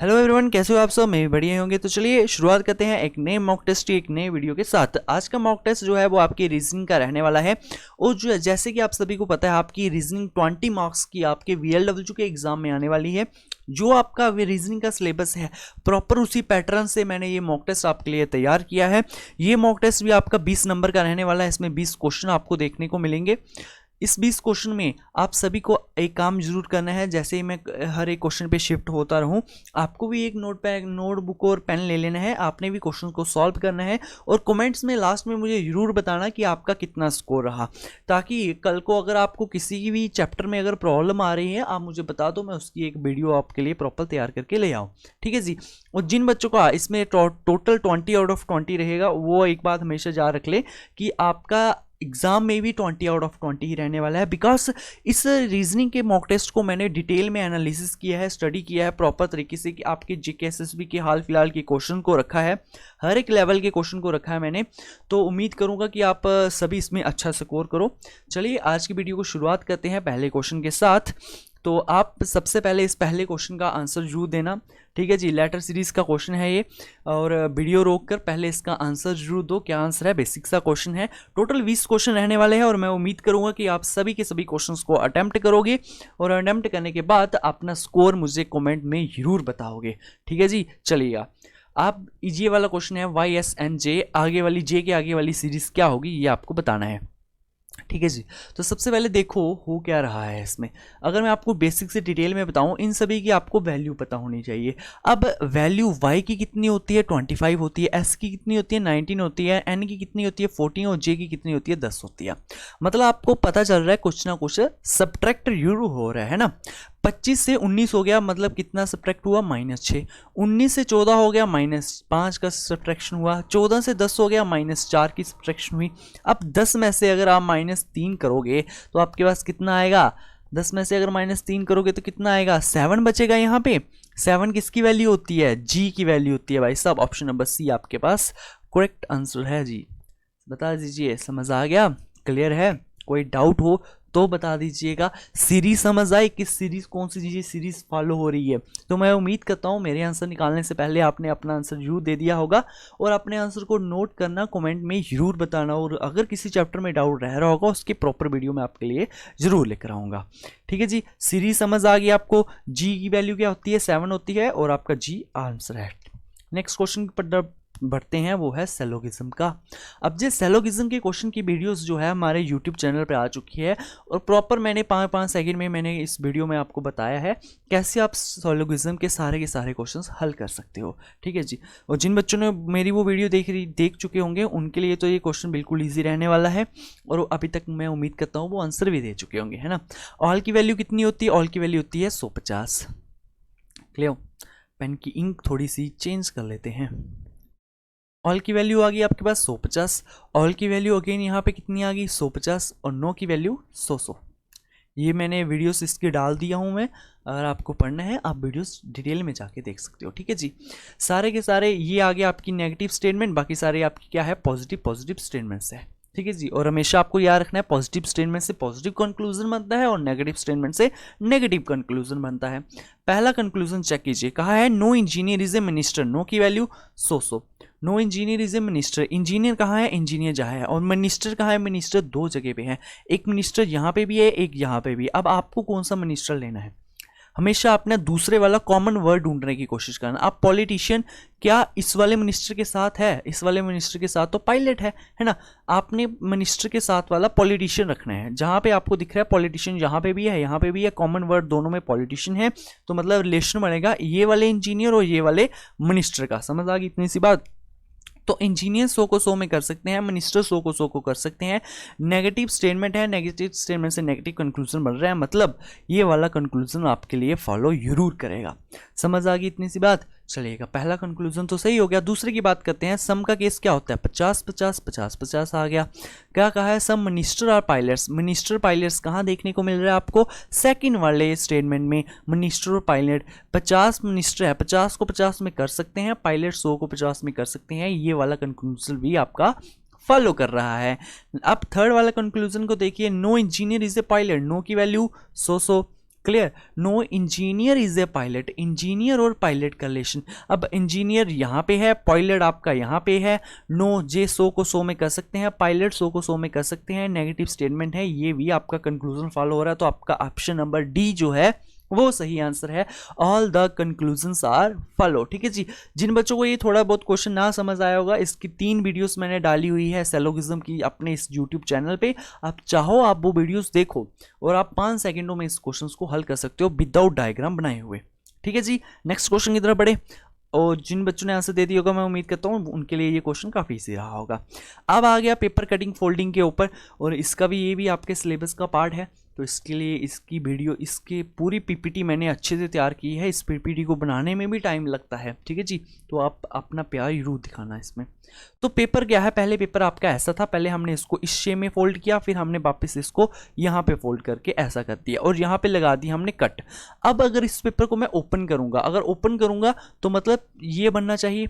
Hello everyone, कैसे हो आप सब? मैं भी बढ़िया होंगे। तो चलिए शुरुआत करते हैं एक नए मॉक टेस्ट की एक नए वीडियो के साथ। आज का मॉक टेस्ट जो है वो आपकी रीजनिंग का रहने वाला है। और जो जैसे कि आप सभी को पता है, आपकी रीजनिंग 20 मार्क्स की आपके वीएलडब्ल्यू के एग्जाम में आने वाली है। जो आपका रीजनिंग का सिलेबस है प्रॉपर उसी पैटर्न से मैंने ये मॉक टेस्ट आपके लिए तैयार किया है। ये मॉक टेस्ट भी आपका 20 नंबर का रहने वाला है। इसमें 20 क्वेश्चन आपको देखने को मिलेंगे। इस 20 क्वेश्चन में आप सभी को एक काम जरूर करना है। जैसे ही मैं हर एक क्वेश्चन पे शिफ्ट होता रहूं, आपको भी एक नोटबुक और पेन ले लेना है। आपने भी क्वेश्चन को सॉल्व करना है और कमेंट्स में लास्ट में मुझे जरूर बताना कि आपका कितना स्कोर रहा, ताकि कल को अगर आपको किसी की भी चैप्टर में अगर प्रॉब्लम आ रही है, आप मुझे बता दो, मैं उसकी एक वीडियो आपके लिए प्रॉपर तैयार करके ले आऊँ। ठीक है जी। और जिन बच्चों का इसमें टोटल 20 आउट ऑफ 20 रहेगा, वो एक बात हमेशा याद रख ले कि आपका एग्जाम में भी 20 आउट ऑफ 20 ही रहने वाला है। बिकॉज इस रीजनिंग के मॉक टेस्ट को मैंने डिटेल में एनालिसिस किया है, स्टडी किया है प्रॉपर तरीके से कि आपके जीके एसएसबी के हाल फिलहाल के क्वेश्चन को रखा है, हर एक लेवल के क्वेश्चन को रखा है मैंने। तो उम्मीद करूंगा कि आप सभी इसमें अच्छा स्कोर करो। चलिए आज की वीडियो को शुरुआत करते हैं पहले क्वेश्चन के साथ। तो आप सबसे पहले इस पहले क्वेश्चन का आंसर जरूर देना। ठीक है जी, लेटर सीरीज का क्वेश्चन है ये। और वीडियो रोक कर पहले इसका आंसर जरूर दो। क्या आंसर है? बेसिक सा क्वेश्चन है। टोटल 20 क्वेश्चन रहने वाले हैं और मैं उम्मीद करूंगा कि आप सभी के सभी क्वेश्चंस को अटेम्प्ट करोगे और अटेम्प्ट करने के बाद अपना स्कोर मुझे कमेंट में जरूर बताओगे। ठीक है जी, चलिएगा। आप ये वाला क्वेश्चन है YSNJ, आगे वाली जे के आगे वाली सीरीज क्या होगी ये आपको बताना है। ठीक है जी। तो सबसे पहले देखो हो क्या रहा है इसमें। अगर मैं आपको बेसिक से डिटेल में बताऊं, इन सभी की आपको वैल्यू पता होनी चाहिए। अब वैल्यू y की कितनी होती है? 25 होती है। s की कितनी होती है? 19 होती है। n की कितनी होती है? 14 और j की कितनी होती है? 10 होती है। मतलब आपको पता चल रहा है कुछ ना कुछ सब्ट्रैक्ट जरूर हो रहा है ना। 25 से 19 हो गया, मतलब कितना सब्ट्रैक्ट हुआ? -6। 19 से 14 हो गया, -5 का सब्ट्रैक्शन हुआ। 14 से 10 हो गया, -4 की सब्ट्रैक्शन हुई। अब 10 में से अगर आप -3 करोगे तो आपके पास कितना आएगा? 10 में से अगर -3 करोगे तो कितना आएगा? 7 बचेगा यहाँ पे। 7 किसकी वैल्यू होती है? जी की वैल्यू होती है भाई साहब। ऑप्शन नंबर सी आपके पास करेक्ट आंसर है जी। बता दीजिए, समझ आ गया? क्लियर है? कोई डाउट हो तो बता दीजिएगा। सीरीज समझ आई? किस सीरीज, कौन सी सीरीज फॉलो हो रही है? तो मैं उम्मीद करता हूँ मेरे आंसर निकालने से पहले आपने अपना आंसर जरूर दे दिया होगा। और अपने आंसर को नोट करना, कमेंट में जरूर बताना। और अगर किसी चैप्टर में डाउट रह रहा होगा, उसके प्रॉपर वीडियो मैं आपके लिए जरूर लेकर आऊँगा। ठीक है जी, सीरीज समझ आ गई आपको। जी की वैल्यू क्या होती है? 7 होती है और आपका जी आंसर है। नेक्स्ट क्वेश्चन पर बढ़ते हैं, वो है सेलोगिज्म का। अब जो सेलोगिज्म के क्वेश्चन की वीडियोस जो है हमारे यूट्यूब चैनल पे आ चुकी है और प्रॉपर मैंने 5-5 सेकंड में मैंने इस वीडियो में आपको बताया है कैसे आप सेलोगिज्म के सारे क्वेश्चंस हल कर सकते हो। ठीक है जी। और जिन बच्चों ने मेरी वो वीडियो देख चुके होंगे, उनके लिए तो ये क्वेश्चन बिल्कुल ईजी रहने वाला है। और अभी तक मैं उम्मीद करता हूँ वो आंसर भी दे चुके होंगे, है ना। ऑल की वैल्यू कितनी होती है? ऑल की वैल्यू होती है 150। क्लियर? पेन की इंक थोड़ी सी चेंज कर लेते हैं। ऑल की वैल्यू आ गई आपके पास 150। ऑल की वैल्यू अगेन यहाँ पे कितनी आ गई? 150। और नो की वैल्यू 100। ये मैंने वीडियोस इसके डाल दिया हूँ मैं। अगर आपको पढ़ना है आप वीडियोस डिटेल में जाके देख सकते हो। ठीक है जी। सारे के सारे ये आ गया आपकी नेगेटिव स्टेटमेंट, बाकी सारे आपकी क्या है? पॉजिटिव स्टेटमेंट्स है। ठीक है जी। और हमेशा आपको याद रखना है पॉजिटिव स्टेटमेंट से पॉजिटिव कंक्लूजन बनता है और नेगेटिव स्टेटमेंट से नेगेटिव कंक्लूजन बनता है। पहला कंक्लूजन चेक कीजिए, कहा है no engineer is a minister. No की value 100। No engineer is a minister. Engineer कहाँ है? इंजीनियर जहाँ है। और मिनिस्टर कहाँ है? मिनिस्टर दो जगह पे है। एक मिनिस्टर यहाँ पे भी है, एक यहाँ पे भी। अब आपको कौन सा मिनिस्टर लेना है? हमेशा आपने दूसरे वाला कॉमन वर्ड ढूंढने की कोशिश करना। आप पॉलिटिशियन क्या इस वाले मिनिस्टर के साथ है? इस वाले मिनिस्टर के साथ तो पायलट है ना। आपने मिनिस्टर के साथ वाला पॉलिटिशियन रखना है। जहां पे आपको दिख रहा है पॉलिटिशियन, यहाँ पे भी है, यहाँ पे भी है, कॉमन वर्ड दोनों में पॉलिटिशियन है, तो मतलब रिलेशन बनेगा ये वाले इंजीनियर और ये वाले मिनिस्टर का। समझ आ गई इतनी सी बात? तो इंजीनियर 100 को 100 में कर सकते हैं, मिनिस्टर 100 को 100 को कर सकते हैं। नेगेटिव स्टेटमेंट है, नेगेटिव स्टेटमेंट से नेगेटिव कंक्लूजन बन रहा है, मतलब ये वाला कंक्लूजन आपके लिए फॉलो जरूर करेगा। समझ आ गई इतनी सी बात? चलिएगा, पहला कंक्लूजन तो सही हो गया। दूसरे की बात करते हैं। सम का केस क्या होता है? 50-50 आ गया। क्या कहा है? सम मिनिस्टर और पायलट्स। मिनिस्टर पायलट्स कहाँ देखने को मिल रहा है आपको? सेकंड वाले स्टेटमेंट में मिनिस्टर और पायलट। 50 मिनिस्टर है, 50 को 50 में कर सकते हैं, पायलट 100 को 50 में कर सकते हैं। ये वाला कंक्लूजन भी आपका फॉलो कर रहा है। अब थर्ड वाला कंक्लूजन को देखिए, no engineer is a pilot. No की value 100। Clear. No engineer is a pilot, engineer और पायलट का रिलेशन। अब इंजीनियर यहाँ पे है, पायलट आपका यहाँ पे है। नो जे सो को सो में कर सकते हैं, पायलट सो को सो में कर सकते हैं, नेगेटिव स्टेटमेंट है, ये भी आपका कंक्लूजन फॉलो हो रहा है। तो आपका ऑप्शन नंबर डी जो है वो सही आंसर है। All the conclusions are follow. ठीक है जी। जिन बच्चों को ये थोड़ा बहुत क्वेश्चन ना समझ आया होगा, इसकी 3 वीडियोस मैंने डाली हुई है सिलोगिज्म की अपने इस यूट्यूब चैनल पे। आप चाहो आप वो वीडियोस देखो और आप 5 सेकंडों में इस क्वेश्चन को हल कर सकते हो विदाउट डायग्राम बनाए हुए। ठीक है जी। नेक्स्ट क्वेश्चन की तरफ बढ़े। और जिन बच्चों ने आंसर दे दिया होगा मैं उम्मीद करता हूँ उनके लिए ये क्वेश्चन काफ़ी ईजी रहा होगा। अब आ गया पेपर कटिंग फोल्डिंग के ऊपर, और इसका भी ये भी आपके सिलेबस का पार्ट है। तो इसके लिए इसकी वीडियो, इसकी पूरी पीपीटी मैंने अच्छे से तैयार की है। इस पीपीटी को बनाने में भी टाइम लगता है। ठीक है जी। तो आप अपना प्यार जरूर दिखाना इसमें। तो पेपर क्या है, पहले पेपर आपका ऐसा था, पहले हमने इसको इस शेप में फोल्ड किया, फिर हमने वापस इसको यहाँ पे फोल्ड करके ऐसा कर दिया और यहाँ पे लगा दी हमने कट। अब अगर इस पेपर को मैं ओपन करूंगा, अगर ओपन करूंगा तो मतलब ये बनना चाहिए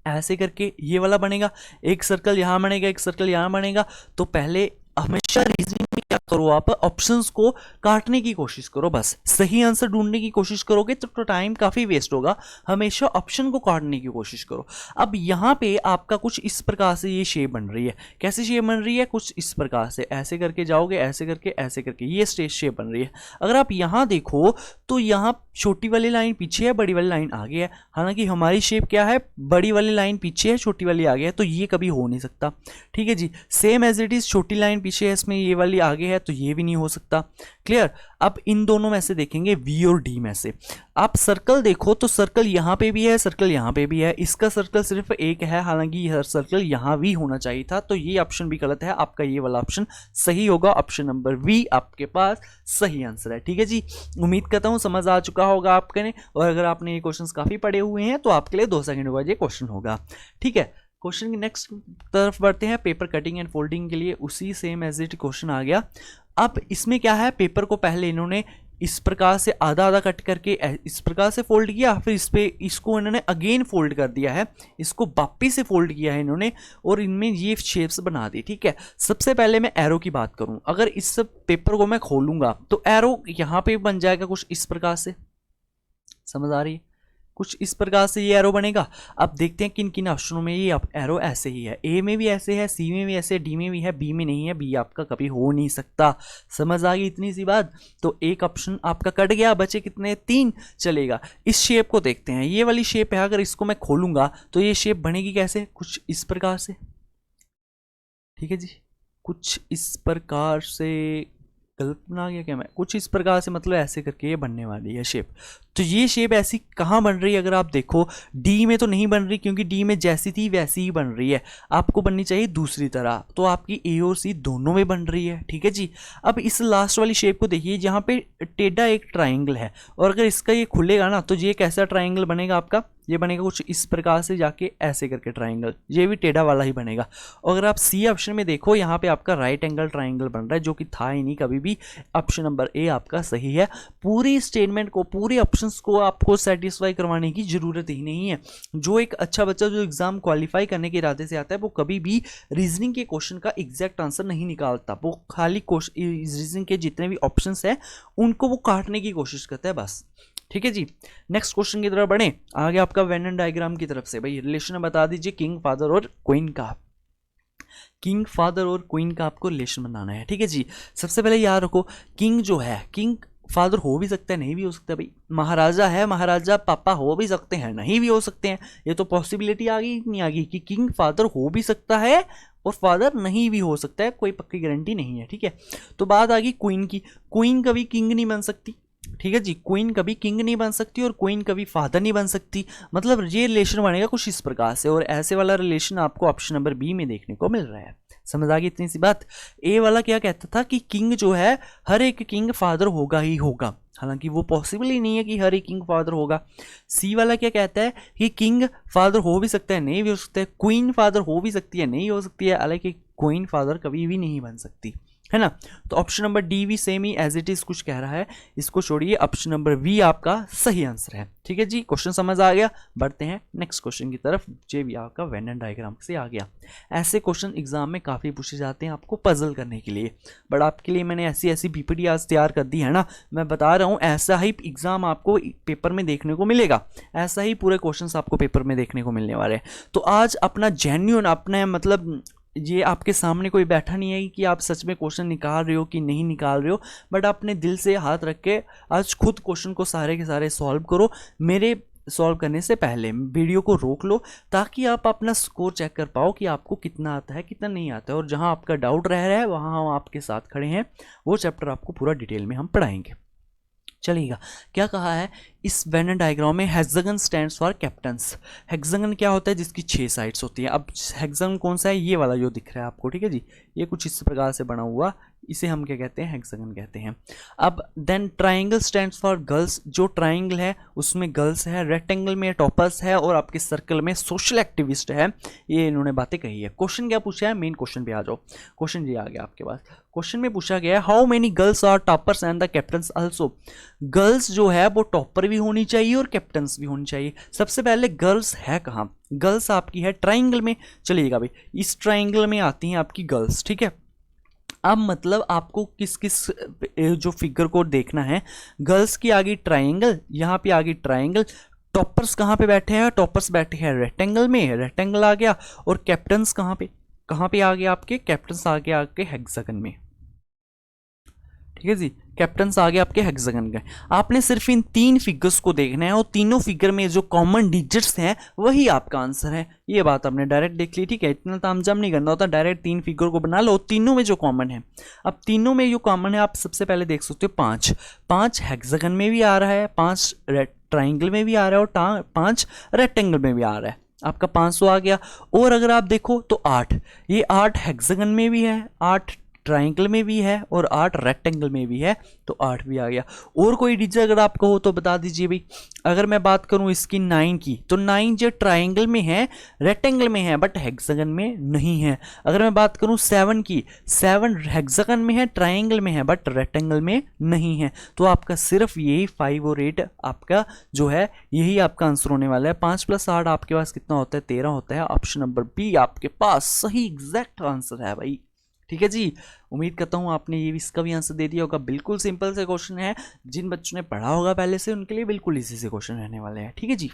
ऐसे करके, ये वाला बनेगा, एक सर्कल यहाँ बनेगा, एक सर्कल यहाँ बनेगा। तो पहले हमेशा रीजनिंग में क्या करो, आप ऑप्शंस को काटने की कोशिश करो, बस सही आंसर ढूंढने की कोशिश करोगे तो टाइम काफी वेस्ट होगा। हमेशा ऑप्शन को काटने की कोशिश करो। अब यहाँ पे आपका कुछ इस प्रकार से ये शेप बन रही है। कैसी शेप बन रही है, कुछ इस प्रकार से, ऐसे करके जाओगे, ऐसे करके, ऐसे करके, ये स्ट्रेट शेप बन रही है। अगर आप यहाँ देखो तो यहाँ छोटी वाली लाइन पीछे है, बड़ी वाली लाइन आगे है। हालांकि हमारी शेप क्या है, बड़ी वाली लाइन पीछे है, छोटी वाली आगे है, तो ये कभी हो नहीं सकता। ठीक है जी। सेम एज इट इज, छोटी लाइन पीछे है, इसमें ये वाली आगे है, तो ये भी नहीं हो सकता। क्लियर। अब इन दोनों में से देखेंगे, वी और डी में से आप सर्कल देखो तो सर्कल यहाँ पे भी है, सर्कल यहाँ पे भी है, इसका सर्कल सिर्फ एक है, हालांकि यह सर्कल यहाँ भी होना चाहिए था। तो ये ऑप्शन भी गलत है, आपका ये वाला ऑप्शन सही होगा। ऑप्शन नंबर वी आपके पास सही आंसर है। ठीक है जी। उम्मीद करता हूँ समझ आ चुका होगा आपके, और अगर आपने ये क्वेश्चन काफी पढ़े हुए हैं तो आपके लिए 2 सेकंड बाद ये क्वेश्चन होगा। ठीक है। क्वेश्चन की नेक्स्ट तरफ बढ़ते हैं। पेपर कटिंग एंड फोल्डिंग के लिए उसी सेम एज इट क्वेश्चन आ गया। अब इसमें क्या है, पेपर को पहले इन्होंने इस प्रकार से आधा आधा कट करके इस प्रकार से फोल्ड किया, फिर इस पे इसको इन्होंने अगेन फोल्ड कर दिया है, इसको वापस से फोल्ड किया है इन्होंने, और इनमें ये शेप्स बना दी। ठीक है। सबसे पहले मैं एरो की बात करूं, अगर इस पेपर को मैं खोलूंगा तो एरो यहाँ पे बन जाएगा कुछ इस प्रकार से, समझ आ रही है, कुछ इस प्रकार से ये एरो बनेगा। अब देखते हैं किन किन ऑप्शनों में ये एरो ऐसे ही है। ए में भी ऐसे है, सी में भी ऐसे, डी में भी है, बी में नहीं है। बी आपका कभी हो नहीं सकता। समझ आ गई इतनी सी बात। तो एक ऑप्शन आपका कट गया, बचे कितने, 3 चलेगा। इस शेप को देखते हैं, ये वाली शेप है, अगर इसको मैं खोलूंगा तो ये शेप बनेगी कैसे, कुछ इस प्रकार से। ठीक है जी। कुछ इस प्रकार से, गलत बना गया क्या मैं, कुछ इस प्रकार से, मतलब ऐसे करके ये बनने वाली है शेप। तो ये शेप ऐसी कहाँ बन रही है, अगर आप देखो डी में तो नहीं बन रही, क्योंकि डी में जैसी थी वैसी ही बन रही है। आपको बननी चाहिए दूसरी तरह, तो आपकी ए और सी दोनों में बन रही है। ठीक है जी। अब इस लास्ट वाली शेप को देखिए, जहाँ पे टेढ़ा एक ट्राइंगल है, और अगर इसका ये खुलेगा ना तो ये कैसा ट्राइंगल बनेगा आपका, ये बनेगा कुछ इस प्रकार से जाके ऐसे करके ट्राइंगल, ये भी टेढ़ा वाला ही बनेगा। और अगर आप सी ऑप्शन में देखो, यहाँ पे आपका राइट एंगल ट्राइंगल बन रहा है, जो कि था ही नहीं कभी भी। ऑप्शन नंबर ए आपका सही है। पूरी स्टेटमेंट को, पूरे ऑप्शंस को आपको सेटिस्फाई करवाने की जरूरत ही नहीं है। जो एक अच्छा बच्चा जो एग्जाम क्वालिफाई करने के इरादे से आता है, वो कभी भी रीजनिंग के क्वेश्चन का एग्जैक्ट आंसर नहीं निकालता। वो खाली रीजनिंग के जितने भी ऑप्शंस हैं उनको वो काटने की कोशिश करता है, बस। ठीक है जी। नेक्स्ट क्वेश्चन की तरफ बढ़े। आगे आपका वेन डायग्राम की तरफ से, भाई रिलेशन बता दीजिए किंग, फादर और क्वीन का। किंग, फादर और क्वीन का आपको रिलेशन बनाना है। ठीक है जी। सबसे पहले याद रखो, किंग जो है, किंग फादर हो भी सकता है, नहीं भी हो सकता है भाई। महाराजा है, महाराजा पापा हो भी सकते हैं, नहीं भी हो सकते हैं। ये तो पॉसिबिलिटी आ गई, नहीं आ गई कि किंग फादर हो भी सकता है और फादर नहीं भी हो सकता है, कोई पक्की गारंटी नहीं है। ठीक है। तो बात आ गई क्वीन की। क्वीन कभी किंग नहीं बन सकती। ठीक है जी। क्वीन कभी किंग नहीं बन सकती और क्वीन कभी फादर नहीं बन सकती। मतलब ये रिलेशन बनेगा कुछ इस प्रकार से, और ऐसे वाला रिलेशन आपको ऑप्शन नंबर बी में देखने को मिल रहा है। समझ आ गई इतनी सी बात। ए वाला क्या कहता था कि किंग जो है, हर एक किंग फादर होगा ही होगा, हालांकि वो पॉसिबल ही नहीं है कि हर एक किंग फादर होगा। सी वाला क्या कहता है कि किंग फादर हो भी सकता है, नहीं भी हो सकता है। क्वीन फादर हो भी सकती है, नहीं हो सकती है, हालांकि क्वीन फादर कभी भी नहीं बन सकती। है ना। तो ऑप्शन नंबर डी भी सेम ही एज इट इज कुछ कह रहा है, इसको छोड़िए, ऑप्शन नंबर बी आपका सही आंसर है। ठीक है जी, क्वेश्चन समझ आ गया। बढ़ते हैं नेक्स्ट क्वेश्चन की तरफ, जो भी आपका वेन डायग्राम से आ गया। ऐसे क्वेश्चन एग्जाम में काफ़ी पूछे जाते हैं आपको पजल करने के लिए, बट आपके लिए मैंने ऐसी ऐसी पीपीटी आज तैयार कर दी है ना, मैं बता रहा हूँ ऐसा ही एग्जाम आपको पेपर में देखने को मिलेगा, ऐसा ही पूरे क्वेश्चंस आपको पेपर में देखने को मिलने वाले हैं। तो आज अपना जेन्युइन, अपने मतलब ये आपके सामने कोई बैठा नहीं है कि आप सच में क्वेश्चन निकाल रहे हो कि नहीं निकाल रहे हो, बट अपने दिल से हाथ रख के आज खुद क्वेश्चन को सारे के सारे सॉल्व करो। मेरे सॉल्व करने से पहले वीडियो को रोक लो, ताकि आप अपना स्कोर चेक कर पाओ कि आपको कितना आता है कितना नहीं आता है, और जहां आपका डाउट रह रहा है वहां हम आपके साथ खड़े हैं, वो चैप्टर आपको पूरा डिटेल में हम पढ़ाएंगे। चलिएगा, क्या कहा है इस वेन डायग्राम में, hexagon stands for captains. Hexagon क्या होता है, जिसकी 6 साइड्स होती है। अब हेक्सागन कौन सा है, ये वाला जो दिख रहा है आपको, ठीक है जी, ये कुछ इस प्रकार से बना हुआ, इसे हम क्या कहते हैं, हेक्सागन कहते हैं। अब then triangle stands for girls, जो ट्राइंगल है उसमें गर्ल्स है, रेक्टेंगल में टॉपर्स है, और आपके सर्कल में सोशल एक्टिविस्ट है। ये इन्होंने बातें कही है। क्वेश्चन क्या पूछा है, मेन क्वेश्चन पे आ जाओ। क्वेश्चन ये आ गया आपके पास, क्वेश्चन में पूछा गया है how many girls are toppers and the captains also. Girls जो है वो टॉपर भी होनी चाहिए और कैप्टन्स भी होनी चाहिए। सबसे पहले गर्ल्स है कहाँ, गर्ल्स आपकी है ट्राइंगल में। चलिएगा भाई, इस ट्राइंगल में आती हैं आपकी गर्ल्स, ठीक है। अब मतलब आपको किस किस जो फिगर को देखना है, गर्ल्स की आगे ट्राइंगल, यहाँ पे आगे ट्राइंगल, टॉपर्स कहाँ पे बैठे हैं, टॉपर्स बैठे हैं रेक्टेंगल में, रेक्टेंगल आ गया, और कैप्टन्स कहाँ पे आ गया आपके, कैप्टन्स आ गया आपके हेक्सागन में। ठीक है जी, कैप्टन्स आ गए आपके हेक्सागन के। आपने सिर्फ इन 3 फिगर्स को देखना है, और तीनों फिगर में जो कॉमन डिजिट्स हैं वही आपका आंसर है। ये बात आपने डायरेक्ट देख ली, ठीक है, इतना तामझाम नहीं करना होता, डायरेक्ट 3 फिगर को बना लो, तीनों में जो कॉमन है। अब तीनों में जो कॉमन है, आप सबसे पहले देख सकते हो 5 हेक्सागन में भी आ रहा है, 5 ट्राइंगल में भी आ रहा है, और 5 रेक्टेंगल में भी आ रहा है, आपका 500 आ गया। और अगर आप देखो तो 8, ये 8 हेक्सागन में भी है, 8 ट्राइंगल में भी है, और 8 रेक्टेंगल में भी है, तो 8 भी आ गया। और कोई डिजिट अगर आपको हो तो बता दीजिए भाई। अगर मैं बात करूं इसकी 9 की, तो 9 जो ट्राइंगल में है, रेक्टेंगल में है, बट हेक्सागन में नहीं है। अगर मैं बात करूं 7 की, 7 हेक्सागन में है, ट्राइंगल में है, बट रेक्टेंगल में नहीं है। तो आपका सिर्फ यही 5 और 8 आपका जो है, यही आपका आंसर होने वाला है। 5 + 8 आपके पास कितना होता है, 13 होता है। ऑप्शन नंबर बी आपके पास सही एग्जैक्ट आंसर है भाई। ठीक है जी, उम्मीद करता हूँ आपने ये इसका भी आंसर दे दिया होगा। बिल्कुल सिंपल से क्वेश्चन है, जिन बच्चों ने पढ़ा होगा पहले से उनके लिए बिल्कुल इजी से क्वेश्चन रहने वाले हैं। ठीक है जी,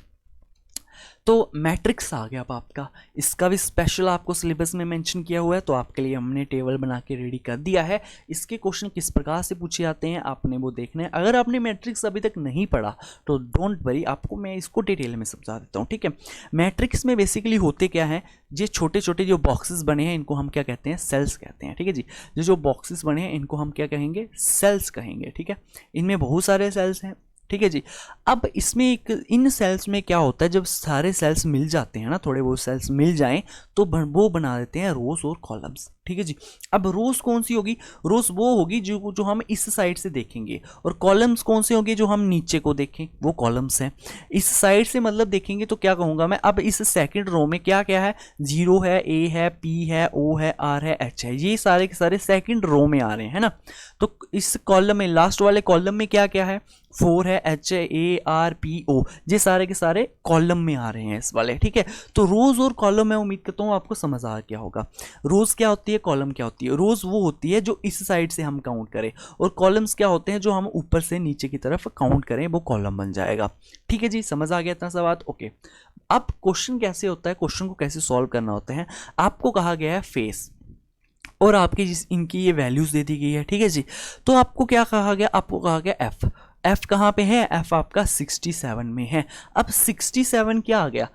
तो मैट्रिक्स आ गया अब आपका, इसका भी स्पेशल आपको सिलेबस में मेंशन किया हुआ है, तो आपके लिए हमने टेबल बना के रेडी कर दिया है। इसके क्वेश्चन किस प्रकार से पूछे जाते हैं आपने वो देखना है। अगर आपने मैट्रिक्स अभी तक नहीं पढ़ा तो डोंट वरी, आपको मैं इसको डिटेल में समझा देता हूँ। ठीक है, मैट्रिक्स में बेसिकली होते क्या है, ये छोटे छोटे जो बॉक्सेस बने हैं इनको हम क्या कहते हैं, सेल्स कहते हैं। ठीक है जी, जो बॉक्सेस बने हैं इनको हम क्या कहेंगे, सेल्स कहेंगे। ठीक है, इनमें बहुत सारे सेल्स हैं। ठीक है जी, अब इसमें एक, इन सेल्स में क्या होता है, जब सारे सेल्स मिल जाते हैं ना, थोड़े बहुत सेल्स मिल जाएं तो वो बना देते हैं रोज और कॉलम्स। ठीक है जी, अब रोज कौन सी होगी, रोज वो होगी जो हम इस साइड से देखेंगे, और कॉलम्स कौन से होंगे जो हम नीचे को देखें, वो कॉलम्स हैं। इस साइड से मतलब देखेंगे तो क्या कहूँगा मैं, अब इस सेकंड रो में क्या क्या है, 0 है, A है, P है, O है, R है, H है, ये सारे के सारे सेकंड रो में आ रहे हैं ना। तो इस कॉलम में, लास्ट वाले कॉलम में क्या क्या है, 4 है, H है, A R P O, ये सारे के सारे कॉलम में आ रहे हैं इस वाले। ठीक है, तो रोज और कॉलम मैं उम्मीद करता हूँ आपको समझ आ गया होगा। रोज क्या होती है, कॉलम क्या होती है। रोज वो होती है जो इस साइड से हम काउंट करें, और कॉलम्स क्या होते हैं जो हम ऊपर से नीचे की तरफ काउंट करें, वो कॉलम बन जाएगा। ठीक है जी, समझ आ गया इतना सा बात। ओके, अब क्वेश्चन कैसे होता है, क्वेश्चन को कैसे सॉल्व करना होता है। आपको कहा गया है फेस, और आपकी इनकी ये वैल्यूज दे दी गई है। ठीक है जी, तो आपको क्या कहा गया, आपको कहा गया एफ कहाँ पे है, एफ आपका 67 में है। अब 67 क्या आ गया,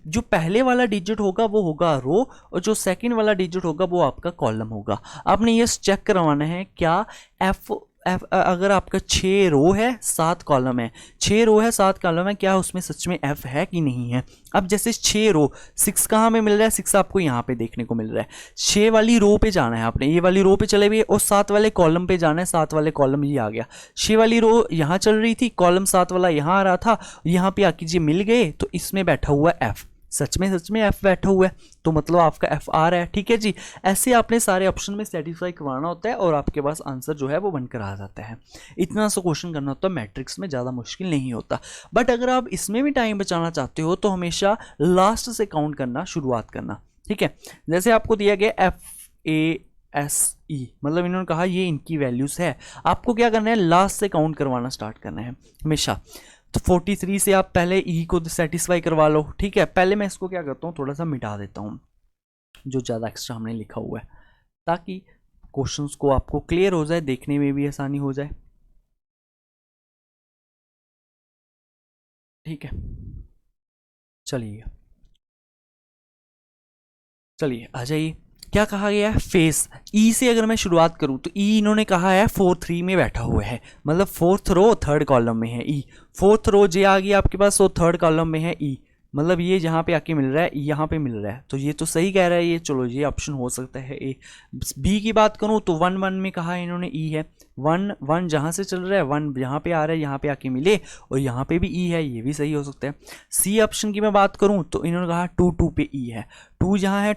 जो पहले वाला डिजिट होगा वो होगा रो, और जो सेकंड वाला डिजिट होगा वो आपका कॉलम होगा। आपने ये चेक करवाना है क्या एफ अगर आपका 6 रो है 7 कॉलम है, 6 रो है 7 कॉलम है, क्या उसमें सच में एफ है कि नहीं है। अब जैसे 6 रो, 6 कहाँ में मिल रहा है, 6 आपको यहाँ पे देखने को मिल रहा है। 6 वाली रो पे जाना है आपने, ये वाली रो पे चले गए, और 7 वाले कॉलम पे जाना है, 7 वाले कॉलम ये आ गया। 6 वाली रो यहाँ चल रही थी, कॉलम 7 वाला यहाँ आ रहा था, यहाँ पे आके जी मिल गए, तो इसमें बैठा हुआ एफ। सच में एफ बैठा हुआ है तो मतलब आपका एफ आ रहा है। ठीक है जी, ऐसे आपने सारे ऑप्शन में सेटिस्फाई करवाना होता है और आपके पास आंसर जो है वो बनकर आ जाता है। इतना सा क्वेश्चन करना होता है, मैट्रिक्स में ज़्यादा मुश्किल नहीं होता। बट अगर आप इसमें भी टाइम बचाना चाहते हो तो हमेशा लास्ट से काउंट करना शुरुआत करना। ठीक है, जैसे आपको दिया गया FASE, मतलब इन्होंने कहा ये इनकी वैल्यूज है, आपको क्या करना है, लास्ट से काउंट करवाना स्टार्ट करना है हमेशा। तो 43 से आप पहले ई को सेटिस्फाई करवा लो। ठीक है, पहले मैं इसको क्या करता हूँ, थोड़ा सा मिटा देता हूँ जो ज़्यादा एक्स्ट्रा हमने लिखा हुआ है, ताकि क्वेश्चंस को आपको क्लियर हो जाए, देखने में भी आसानी हो जाए। ठीक है, चलिए आ जाइए। क्या कहा गया है, फेस। ई से अगर मैं शुरुआत करूं तो ई इन्होंने कहा है 4-3 में बैठा हुआ है, मतलब फोर्थ रो थर्ड कॉलम में है ई। फोर्थ रो जे आ गई आपके पास, वो थर्ड कॉलम में है ई, मतलब ये जहाँ पे आके मिल रहा है यहाँ पे मिल रहा है, तो ये तो सही कह रहा है ये। चलो ये ऑप्शन हो सकता है ए। बी की बात करूँ तो 1-1 में कहा है इन्होंने ई है, 1-1 जहाँ से चल रहा है 1 यहाँ पे आ रहा है, यहाँ पे आके मिले, और यहाँ पे भी ई है, ये भी सही हो सकता है। सी ऑप्शन की मैं बात करूँ तो इन्होंने कहा 2-2 पे ई है, 2 जहाँ है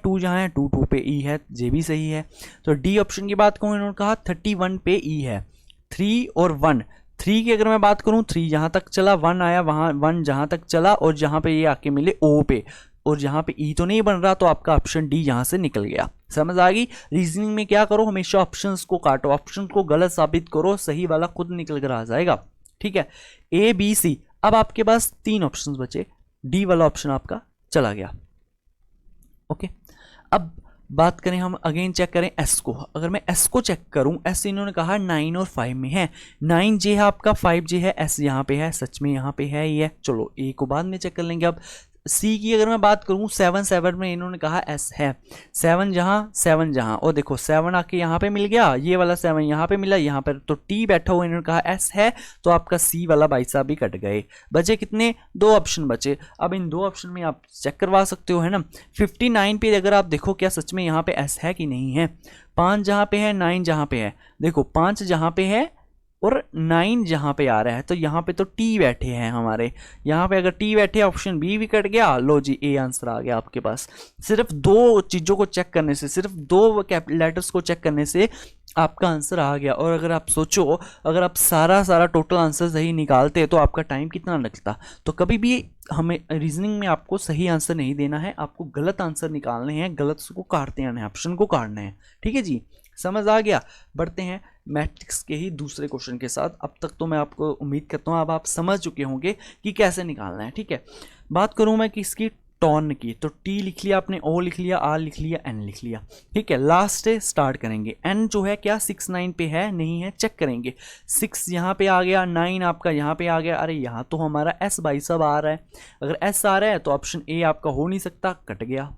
2-2 पे ई है, ये भी सही है। तो डी ऑप्शन की बात करूँ, इन्होंने कहा 31 पे ई है, 3 और 1। 3 की अगर मैं बात करूं, 3 जहां तक चला 1 आया, वहां 1 जहां तक चला और जहां पे ये आके मिले ओ पे, और जहां पे ई तो नहीं बन रहा, तो आपका ऑप्शन डी यहां से निकल गया। समझ आ गई। रीजनिंग में क्या करो, हमेशा ऑप्शंस को काटो, ऑप्शन को गलत साबित करो, सही वाला खुद निकल कर आ जाएगा। ठीक है, ए बी सी। अब आपके पास 3 ऑप्शन बचे, डी वाला ऑप्शन आपका चला गया। ओके, अब बात करें हम, अगेन चेक करें एस को। अगर मैं एस को चेक करूं, एस इन्होंने कहा 9 और 5 में है, 9 जे है आपका, 5 जे है, एस यहाँ पे है, सच में यहाँ पे है ये। चलो ए को बाद में चेक कर लेंगे। अब सी की अगर मैं बात करूं, 7 में इन्होंने कहा एस है, 7 जहां, और देखो 7 आके यहाँ पे मिल गया, ये वाला 7 यहाँ पे मिला, यहाँ पर तो टी बैठा हुआ, इन्होंने कहा एस है, तो आपका सी वाला भाई साहब भी कट गए। बचे कितने, 2 ऑप्शन बचे। अब इन 2 ऑप्शन में आप चेक करवा सकते हो, है ना। 59 पे अगर आप देखो क्या सच में यहाँ पे एस है कि नहीं है, 5 जहाँ पे है, 9 जहाँ पे है, देखो 5 जहाँ पे है और 9 जहाँ पे आ रहा है, तो यहाँ पे तो टी बैठे हैं हमारे, यहाँ पे अगर टी बैठे, ऑप्शन बी भी कट गया। लो जी, ए आंसर आ गया आपके पास। सिर्फ 2 चीज़ों को चेक करने से, सिर्फ 2 लेटर्स को चेक करने से आपका आंसर आ गया। और अगर आप सोचो, अगर आप सारा टोटल आंसर सही निकालते तो आपका टाइम कितना लगता। तो कभी भी हमें रीजनिंग में आपको सही आंसर नहीं देना है, आपको गलत आंसर निकालने हैं, गलत को काटते आना है, ऑप्शन को काटना है। ठीक है जी, समझ आ गया। बढ़ते हैं मैट्रिक्स के ही दूसरे क्वेश्चन के साथ। अब तक तो मैं आपको उम्मीद करता हूँ अब आप समझ चुके होंगे कि कैसे निकालना है। ठीक है, बात करूँ मैं किसकी, टॉन की, तो टी लिख लिया आपने, ओ लिख लिया, आर लिख लिया, एन लिख लिया। ठीक है, लास्ट से स्टार्ट करेंगे। एन जो है क्या 6-9 पे है, नहीं है, चेक करेंगे। 6 यहाँ पे आ गया, 9 आपका यहाँ पे आ गया, अरे यहाँ तो हमारा एस भाई साहब आ रहा है। अगर एस आ रहा है तो ऑप्शन ए आपका हो नहीं सकता, कट गया।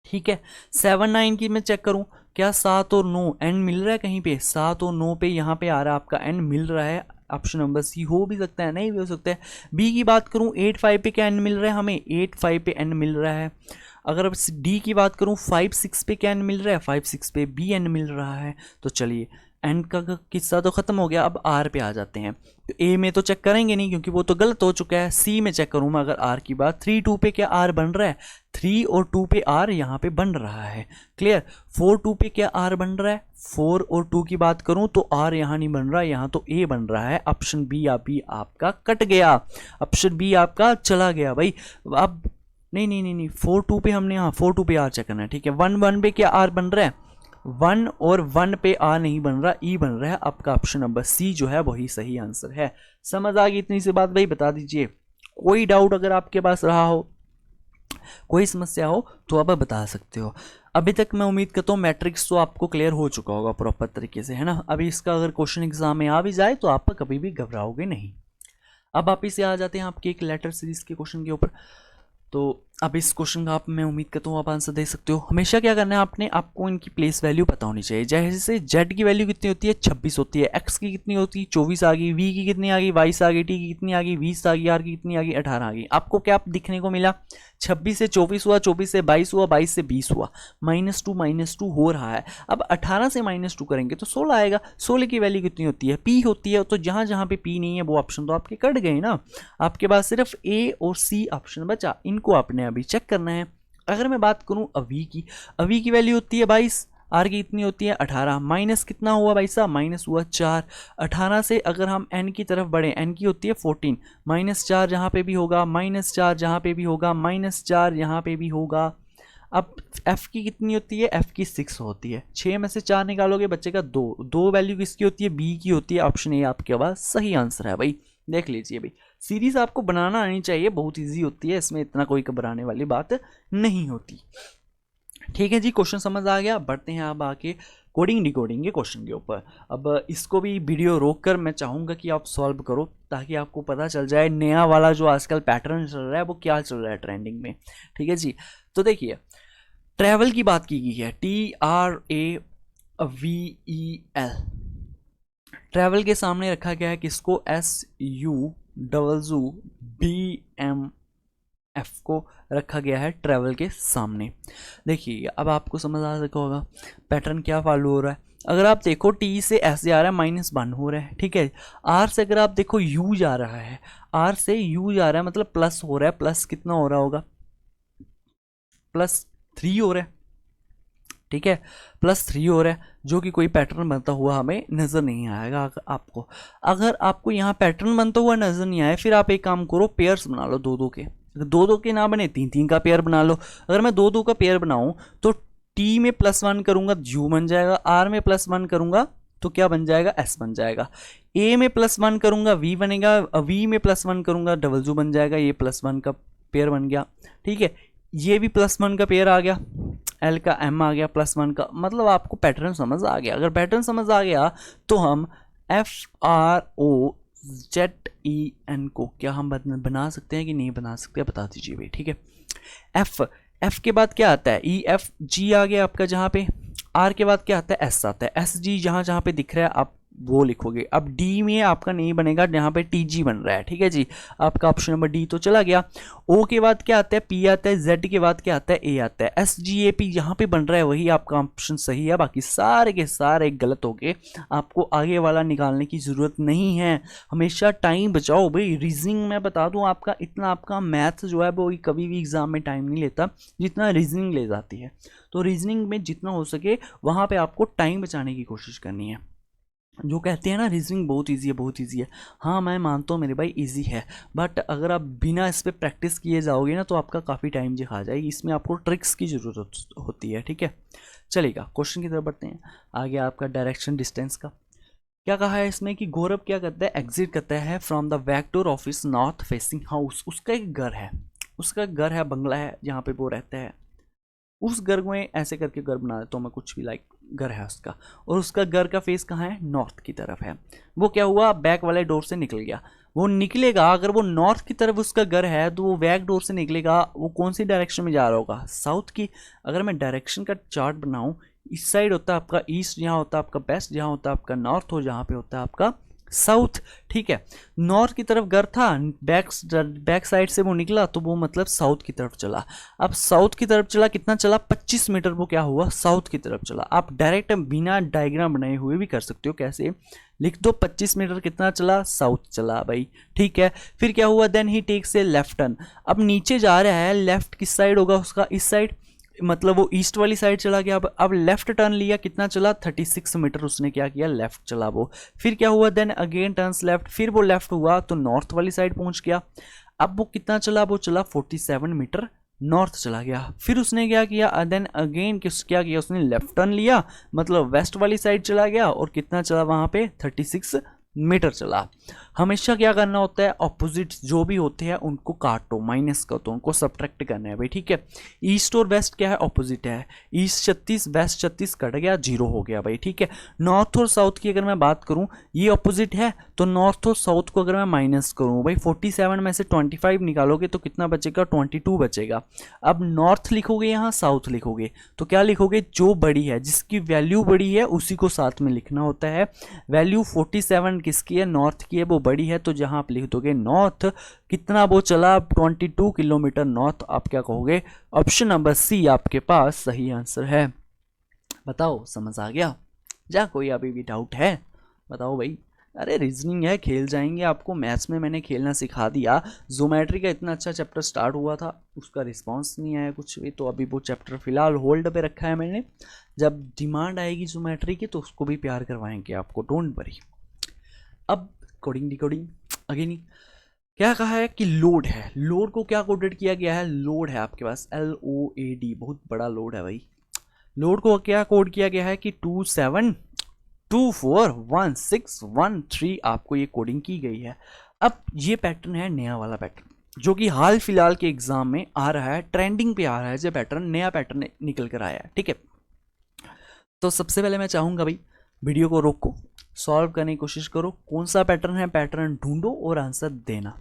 ठीक है, 7-9 की मैं चेक करूं, क्या 7 और 9 एन मिल रहा है कहीं पे, 7 और 9 पे यहाँ पे आ रहा है आपका एन मिल रहा है, ऑप्शन नंबर सी हो भी सकता है, नहीं भी हो सकता है। बी की बात करूं, 8-5 पे क्या एन मिल रहा है हमें, 8-5 पे एन मिल रहा है। अगर अब डी की बात करूं, 5-6 पे क्या एन मिल रहा है, 5-6 पे बी एन मिल रहा है। तो चलिए एन का किस्सा तो खत्म हो गया, अब आर पे आ जाते हैं। तो ए में तो चेक करेंगे नहीं क्योंकि वो तो गलत हो चुका है। सी में चेक करूँ मैं अगर आर की बात, 3-2 पे क्या आर बन रहा है, 3 और 2 पे आर यहाँ पे बन रहा है, क्लियर। 4-2 पे क्या आर बन रहा है, 4 और 2 की बात करूँ तो आर यहाँ नहीं बन रहा, यहाँ तो ए बन रहा है। ऑप्शन बी आपका कट गया, ऑप्शन बी आपका चला गया भाई। अब नहीं 4-2 पे हमने, हाँ 4-2 पे आर चेक करना है। ठीक है, 1-1 पे क्या आर बन रहा है, 1 और 1 पे आ नहीं बन रहा, ई बन रहा है। आपका ऑप्शन नंबर सी जो है वही सही आंसर है। समझ आ गई इतनी सी बात भाई, बता दीजिए। कोई डाउट अगर आपके पास रहा हो, कोई समस्या हो तो आप बता सकते हो। अभी तक मैं उम्मीद करता हूँ मैट्रिक्स तो आपको क्लियर हो चुका होगा प्रॉपर तरीके से, है ना। अभी इसका अगर क्वेश्चन एग्जाम में आ भी जाए तो आप कभी भी घबराओगे नहीं। अब आप इसे आ जाते हैं आपके एक लेटर सीरीज के क्वेश्चन के ऊपर। तो अब इस क्वेश्चन का मैं उम्मीद करता हूँ आप आंसर दे सकते हो। हमेशा क्या करना है आपने, आपको इनकी प्लेस वैल्यू पता होनी चाहिए। जैसे जेड की वैल्यू कितनी होती है, 26 होती है। एक्स की कितनी होती है, 24 आ गई। वी की कितनी आ गई, 22 आ गई। टी की कितनी आ गई, 20 आ गई। आर की कितनी आ गई, 18 आ गई। आपको क्या दिखने को मिला, 26 से 24 हुआ, 24 से 22 हुआ, 22 से 20 हुआ, -2 हो रहा है। अब 18 से -2 करेंगे तो 16 आएगा। 16 की वैल्यू कितनी होती है, पी होती है। तो जहाँ जहाँ पे पी नहीं है वो ऑप्शन तो आपके कट गए ना। आपके पास सिर्फ ए और सी ऑप्शन बचा, इनको आपने हमने अभी चेक करना है। अगर मैं बात करूं अवी की वैल्यू होती है 22, आर की कितनी होती है 18, माइनस कितना हुआ भाई साहब, माइनस हुआ 4। 18 से अगर हम एन की तरफ बढ़े, एन की होती है 14, माइनस 4 यहाँ पे भी होगा, माइनस 4 यहाँ पे भी होगा, माइनस 4 यहाँ पे भी होगा। अब एफ की कितनी होती है, एफ की 6 होती है। 6 में से 4 निकालोगे बच्चेगा 2 वैल्यू किसकी होती है, बी की होती है। ऑप्शन ए आपके पास सही आंसर है भाई। देख लीजिए भाई, सीरीज आपको बनाना आनी चाहिए, बहुत इजी होती है, इसमें इतना कोई घबराने वाली बात नहीं होती। ठीक है जी, क्वेश्चन समझ आ गया। बढ़ते हैं अब आके कोडिंग डिकोडिंग के क्वेश्चन के ऊपर। अब इसको भी वीडियो रोक कर मैं चाहूँगा कि आप सॉल्व करो, ताकि आपको पता चल जाए नया वाला जो आजकल पैटर्न चल रहा है वो क्या चल रहा है ट्रेंडिंग में। ठीक है जी, तो देखिए ट्रैवल की बात की गई है, TRAVEL। ट्रैवल के सामने रखा गया है किसको, SUBMF को रखा गया है ट्रैवल के सामने। देखिए अब आपको समझ आ सका होगा पैटर्न क्या फॉलो हो रहा है। अगर आप देखो T से S जा रहा है, -1 हो रहा है। ठीक है, R से अगर आप देखो U जा रहा है, R से U जा रहा है मतलब प्लस हो रहा है। प्लस कितना हो रहा होगा, +3 हो रहा है। ठीक है, +3 हो रहा है, जो कि कोई पैटर्न बनता हुआ हमें नज़र नहीं आएगा आपको। अगर आपको यहाँ पैटर्न बनता हुआ नज़र नहीं आए, फिर आप एक काम करो, पेयर्स बना लो 2-2 के। अगर 2-2 के ना बने 3-3 का पेयर बना लो। अगर मैं 2-2 का पेयर बनाऊं तो T में +1 करूंगा U बन जाएगा, R में +1 करूंगा तो क्या बन जाएगा, S बन जाएगा। A में +1 करूंगा V बनेगा, V में +1 करूंगा W बन जाएगा, ये +1 का पेयर बन गया। ठीक है, ये भी +1 का पेयर आ गया, L का M आ गया +1 का। मतलब आपको पैटर्न समझ आ गया। अगर पैटर्न समझ आ गया तो हम FROZEN को क्या हम बना सकते हैं कि नहीं बना सकते, बता दीजिए भाई। ठीक है, F के बाद क्या आता है, EFG आ गया आपका जहाँ पे। R के बाद क्या आता है, S आता है। SG जहाँ जहाँ पे दिख रहा है आप वो लिखोगे। अब D में आपका नहीं बनेगा, यहाँ पे TG बन रहा है। ठीक है जी, आपका ऑप्शन नंबर D तो चला गया। O के बाद क्या आता है, P आता है। Z के बाद क्या आता है, A आता है। SGAP यहाँ पे बन रहा है, वही आपका ऑप्शन सही है। बाकी सारे के सारे गलत हो गए, आपको आगे वाला निकालने की ज़रूरत नहीं है। हमेशा टाइम बचाओ भाई। रीजनिंग में बता दूँ आपका, इतना आपका मैथ जो है वो कभी भी एग्जाम में टाइम नहीं लेता जितना रीजनिंग ले जाती है। तो रीजनिंग में जितना हो सके वहाँ पे आपको टाइम बचाने की कोशिश करनी है। जो कहते हैं ना रीजनिंग बहुत इजी है, बहुत इजी है। हाँ मैं मानता हूँ मेरे भाई इजी है, बट अगर आप बिना इस पर प्रैक्टिस किए जाओगे ना तो आपका काफ़ी टाइम खा जाएगी। इसमें आपको ट्रिक्स की ज़रूरत होती है। ठीक है, चलेगा क्वेश्चन की तरफ बढ़ते हैं। आगे आपका डायरेक्शन डिस्टेंस का क्या कहा है इसमें कि गौरव क्या करता है, एग्जिट करता है from the back door of his north facing house. उसका एक घर है, उसका घर है, बंगला है जहाँ पे वो रहता है। उस घर में ऐसे करके घर बना देता हूँ मैं, कुछ भी लाइक घर है उसका, और उसका घर का फेस कहाँ है, नॉर्थ की तरफ है। वो क्या हुआ, बैक वाले डोर से निकल गया। वो निकलेगा, अगर वो नॉर्थ की तरफ उसका घर है तो वो बैक डोर से निकलेगा। वो कौन सी डायरेक्शन में जा रहा होगा, साउथ की। अगर मैं डायरेक्शन का चार्ट बनाऊँ, इस साइड होता है आपका ईस्ट, यहाँ होता है आपका वेस्ट, यहाँ होता है आपका नॉर्थ, और जहाँ पे होता है आपका साउथ। ठीक है, नॉर्थ की तरफ घर था, बैक साइड से वो निकला तो वो मतलब साउथ की तरफ चला। अब साउथ की तरफ चला, कितना चला, 25 मीटर वो क्या हुआ, साउथ की तरफ चला। आप डायरेक्ट बिना डायग्राम बनाए हुए भी कर सकते हो। कैसे, लिख दो 25 मीटर कितना चला, साउथ चला भाई। ठीक है, फिर क्या हुआ, then he takes a left turn. अब नीचे जा रहा है, लेफ्ट किस साइड होगा उसका, इस साइड, मतलब वो ईस्ट वाली साइड चला गया। अब लेफ्ट टर्न लिया, कितना चला, 36 मीटर उसने क्या किया, लेफ्ट चला वो। फिर क्या हुआ, देन अगेन टर्न्स लेफ्ट, फिर वो लेफ्ट हुआ तो नॉर्थ वाली साइड पहुंच गया। अब वो कितना चला, वो चला 47 मीटर नॉर्थ चला गया। फिर उसने क्या किया, देन अगेन क्या किया, उसने लेफ्ट टर्न लिया, मतलब वेस्ट वाली साइड चला गया, और कितना चला वहां पे, 36 मीटर चला। हमेशा क्या करना होता है, ऑपोजिट जो भी होते हैं उनको काटो, माइनस कर दो, उनको सब्ट्रैक्ट करना है भाई। ठीक है, ईस्ट और वेस्ट क्या है, ऑपोजिट है। ईस्ट 36, वेस्ट 36 कट गया, 0 हो गया भाई। ठीक है, नॉर्थ और साउथ की अगर मैं बात करूं, ये ऑपोजिट है, तो नॉर्थ और साउथ को अगर मैं माइनस करूं भाई, 47 में से 25 निकालोगे तो कितना बचेगा, 22 बचेगा। अब नॉर्थ लिखोगे, यहाँ साउथ लिखोगे तो क्या लिखोगे, जो बड़ी है, जिसकी वैल्यू बड़ी है उसी को साथ में लिखना होता है। वैल्यू 47 किसकी है, नॉर्थ की है, वो बड़ी है, तो जहां आप लिख दोगे नॉर्थ, कितना वो चला, 22 किलोमीटर नॉर्थ। आप क्या कहोगे, ऑप्शन नंबर सी आपके पास सही आंसर है। बताओ समझ आ गया, जा कोई अभी भी डाउट है बताओ भाई। अरे रीजनिंग है, खेल जाएंगे, आपको मैथ्स में मैंने खेलना सिखा दिया। ज्योमेट्री का इतना अच्छा चैप्टर स्टार्ट हुआ था, उसका रिस्पांस नहीं आया कुछ भी, तो अभी वो चैप्टर फिलहाल होल्ड पे रखा है मैंने। जब डिमांड आएगी ज्योमेट्री की तो उसको भी प्यार करवाएंगे आपको, डोंट वरी। अब कोडिंग डिकोडिंग अगेन क्या कहा है कि लोड है, लोड को क्या कोडेड किया गया है, लोड है आपके पास LOAD, बहुत बड़ा लोड है भाई। लोड को क्या कोड किया गया है कि 27241613 आपको ये कोडिंग की गई है। अब ये पैटर्न है नया वाला पैटर्न जो कि हाल फिलहाल के एग्जाम में आ रहा है, ट्रेंडिंग पे आ रहा है, जो पैटर्न नया पैटर्न निकल कर आया है, ठीक है। तो सबसे पहले मैं चाहूंगा भाई वीडियो को रोको, सॉल्व करने की कोशिश करो, कौन सा पैटर्न है, पैटर्न ढूंढो और आंसर देना।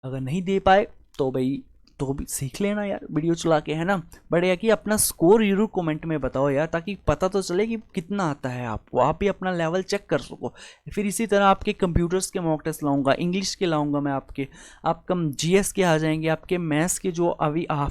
अगर नहीं दे पाए तो भाई तो भी सीख लेना यार वीडियो चला के, है ना। बट यह कि अपना स्कोर जरूर कमेंट में बताओ यार, ताकि पता तो चले कि कितना आता है आपको, आप भी अपना लेवल चेक कर सको। फिर इसी तरह आपके कंप्यूटर्स के मॉक टेस्ट लाऊंगा, इंग्लिश के लाऊंगा मैं आपके, आपका GS के आ जाएंगे, आपके मैथ्स के जो अभी आ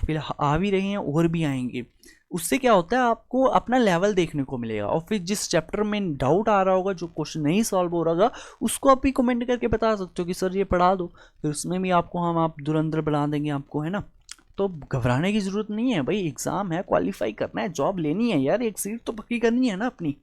भी रहे हैं और भी आएंगे। उससे क्या होता है, आपको अपना लेवल देखने को मिलेगा। और फिर जिस चैप्टर में डाउट आ रहा होगा, जो क्वेश्चन नहीं सॉल्व हो रहा होगा, उसको आप भी कमेंट करके बता सकते हो कि सर ये पढ़ा दो, फिर उसमें भी आपको हम आप धुरंधर बना देंगे आपको, है ना। तो घबराने की ज़रूरत नहीं है भाई, एग्ज़ाम है, क्वालिफाई करना है, जॉब लेनी है यार, एक सीट तो पक्की करनी है ना अपनी,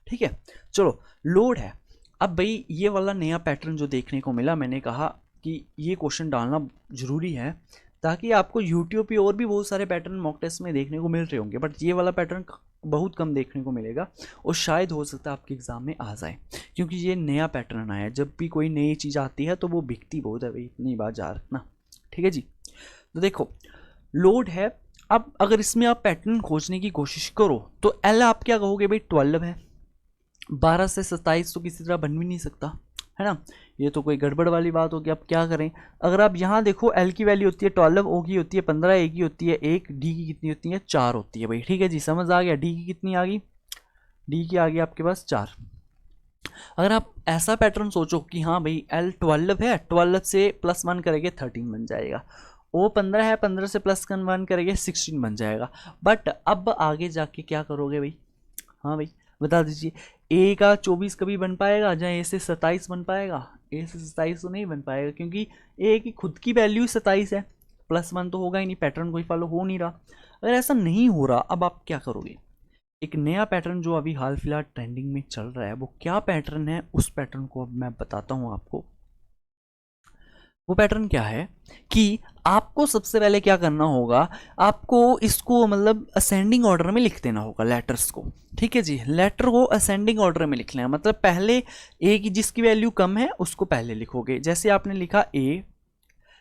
ठीक है। चलो लोड है। अब भाई ये वाला नया पैटर्न जो देखने को मिला, मैंने कहा कि ये क्वेश्चन डालना ज़रूरी है, ताकि आपको यूट्यूब पे और भी बहुत सारे पैटर्न मॉक टेस्ट में देखने को मिल रहे होंगे, बट ये वाला पैटर्न बहुत कम देखने को मिलेगा, और शायद हो सकता है आपके एग्ज़ाम में आ जाए, क्योंकि ये नया पैटर्न आया है। जब भी कोई नई चीज़ आती है तो वो बिकती बहुत है भाई, इतनी बाजार ना, ठीक है जी। तो देखो लोड है। अब अगर इसमें आप पैटर्न खोजने की कोशिश करो तो L आप क्या कहोगे भाई, 12 है, 12 से 27 तो किसी तरह बन भी नहीं सकता, है ना। ये तो कोई गड़बड़ वाली बात होगी। अब क्या करें, अगर आप यहाँ देखो L की वैल्यू होती है 12, O की होती है 15, A की होती है 1, D की कितनी होती है 4 होती है भाई, ठीक है जी, समझ आ गया। D की कितनी आ गई, D की आ गई आपके पास 4। अगर आप ऐसा पैटर्न सोचो कि हाँ भाई L 12 है, 12 से +1 करेंगे 13 बन जाएगा, O 15 है, 15 से +1 करेंगे 16 बन जाएगा। बट अब आगे जाके क्या करोगे भाई, हाँ भाई बता दीजिए, A का 24 कभी बन पाएगा, जहाँ A से 27 बन पाएगा, A से 27 तो नहीं बन पाएगा, क्योंकि A की खुद की वैल्यू 27 है, +1 तो होगा ही नहीं, पैटर्न कोई फॉलो हो नहीं रहा। अगर ऐसा नहीं हो रहा, अब आप क्या करोगे, एक नया पैटर्न जो अभी हाल फिलहाल ट्रेंडिंग में चल रहा है, वो क्या पैटर्न है, उस पैटर्न को अब मैं बताता हूँ आपको। वो पैटर्न क्या है कि आपको सबसे पहले क्या करना होगा, आपको इसको मतलब असेंडिंग ऑर्डर में लिख देना होगा लेटर्स को, ठीक है जी। लेटर को असेंडिंग ऑर्डर में लिखना है, मतलब पहले ए की जिसकी वैल्यू कम है उसको पहले लिखोगे। जैसे आपने लिखा ए,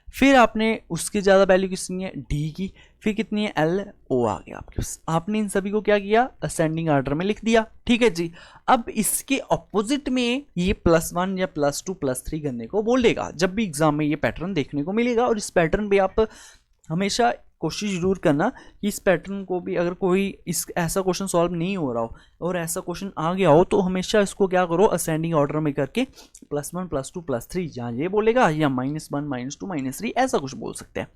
फिर आपने उसकी ज़्यादा वैल्यू कितनी है डी की, फिर कितनी है एल, ओ आ गया आपके पास। आपने इन सभी को क्या किया, असेंडिंग ऑर्डर में लिख दिया, ठीक है जी। अब इसके ऑपोजिट में ये +1 या +2 +3 करने को बोलेगा, जब भी एग्जाम में ये पैटर्न देखने को मिलेगा। और इस पैटर्न पे आप हमेशा कोशिश जरूर करना कि इस पैटर्न को भी, अगर कोई इस ऐसा क्वेश्चन सॉल्व नहीं हो रहा हो और ऐसा क्वेश्चन आ गया हो, तो हमेशा इसको क्या करो, असेंडिंग ऑर्डर में करके +1 +2 +3 या ये बोलेगा, या -1 -2 -3 ऐसा कुछ बोल सकते हैं।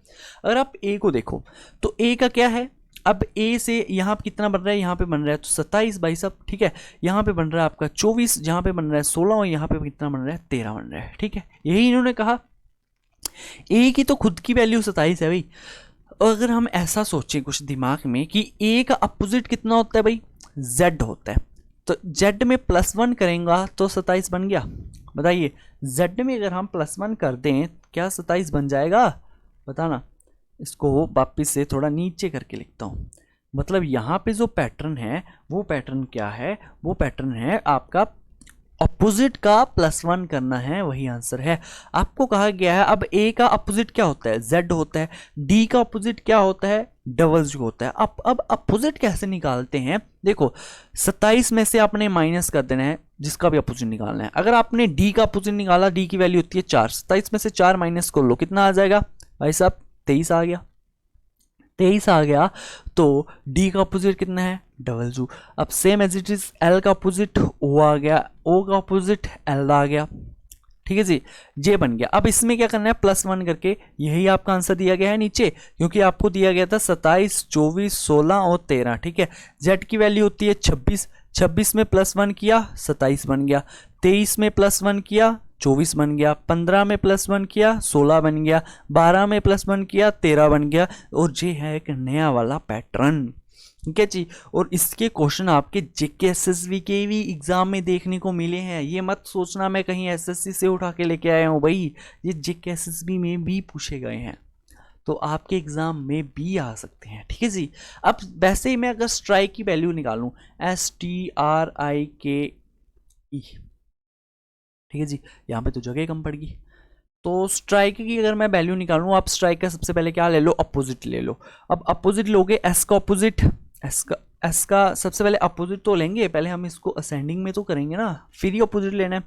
अगर आप ए को देखो तो ए का क्या है, अब ए से यहाँ पे कितना बन रहा है, यहाँ पे बन रहा है तो 27 भाई साहब, ठीक है। यहाँ पे बन रहा है आपका 24, यहाँ पे बन रहा है 16, और यहाँ पे कितना बन रहा है 13 बन रहा है, ठीक है। यही इन्होंने कहा, ए की तो खुद की वैल्यू 27 है भाई। अगर हम ऐसा सोचें कुछ दिमाग में कि ए का अपोजिट कितना होता है भाई, जेड होता है, तो जेड में +1 करेंगे तो 27 बन गया। बताइए जेड में अगर हम +1 कर दें क्या 27 बन जाएगा, बताना। इसको वापिस से थोड़ा नीचे करके लिखता हूँ। मतलब यहाँ पे जो पैटर्न है वो पैटर्न क्या है, वो पैटर्न है आपका अपोजिट का +1 करना है, वही आंसर है। आपको कहा गया है, अब ए का अपोजिट क्या होता है, जेड होता है, डी का अपोजिट क्या होता है, डबल होता है। अब अपोजिट कैसे निकालते हैं, देखो 27 में से आपने माइनस कर देना है जिसका भी अपोजिट निकालना है। अगर आपने डी का अपोजिट निकाला, डी की वैल्यू होती है 4, 27 में से 4 माइनस कर लो, कितना आ जाएगा भाई साहब, 23 आ गया। 23 आ गया तो डी का अपोजिट कितना है, डबल। अब same as it is L का अपोजिट ओ आ गया, ओ का अपोजिट एल आ गया, ठीक है जी, जे बन गया। अब इसमें क्या करना है, +1 करके, यही आपका आंसर दिया गया है नीचे, क्योंकि आपको दिया गया था 27, 24, 16 और 13, ठीक है। जेड की वैल्यू होती है 26, 26 में +1 किया 27 बन गया, 23 में +1 किया 24 बन गया, 15 में +1 किया 16 बन गया, 12 में +1 किया 13 बन गया, और ये है एक नया वाला पैटर्न, ठीक है जी। और इसके क्वेश्चन आपके जेके एसएसबी के भी एग्जाम में देखने को मिले हैं, ये मत सोचना मैं कहीं एसएससी से उठा के लेके आया हूँ भाई, ये जेके एसएसबी में भी पूछे गए हैं, तो आपके एग्जाम में भी आ सकते हैं, ठीक है जी। अब वैसे ही मैं अगर स्ट्राइक की वैल्यू निकालूं, STRIKE, ठीक है जी, यहाँ पे तो जगह कम पड़ गई, तो स्ट्राइक की अगर मैं वैल्यू निकालूं, आप स्ट्राइक का सबसे पहले क्या ले लो, अपोजिट ले लो। अब अपोजिट लोगे, एस का अपोजिट, एस का सबसे पहले अपोजिट तो लेंगे, पहले हम इसको असेंडिंग में तो करेंगे ना, फिर ही अपोजिट लेना है।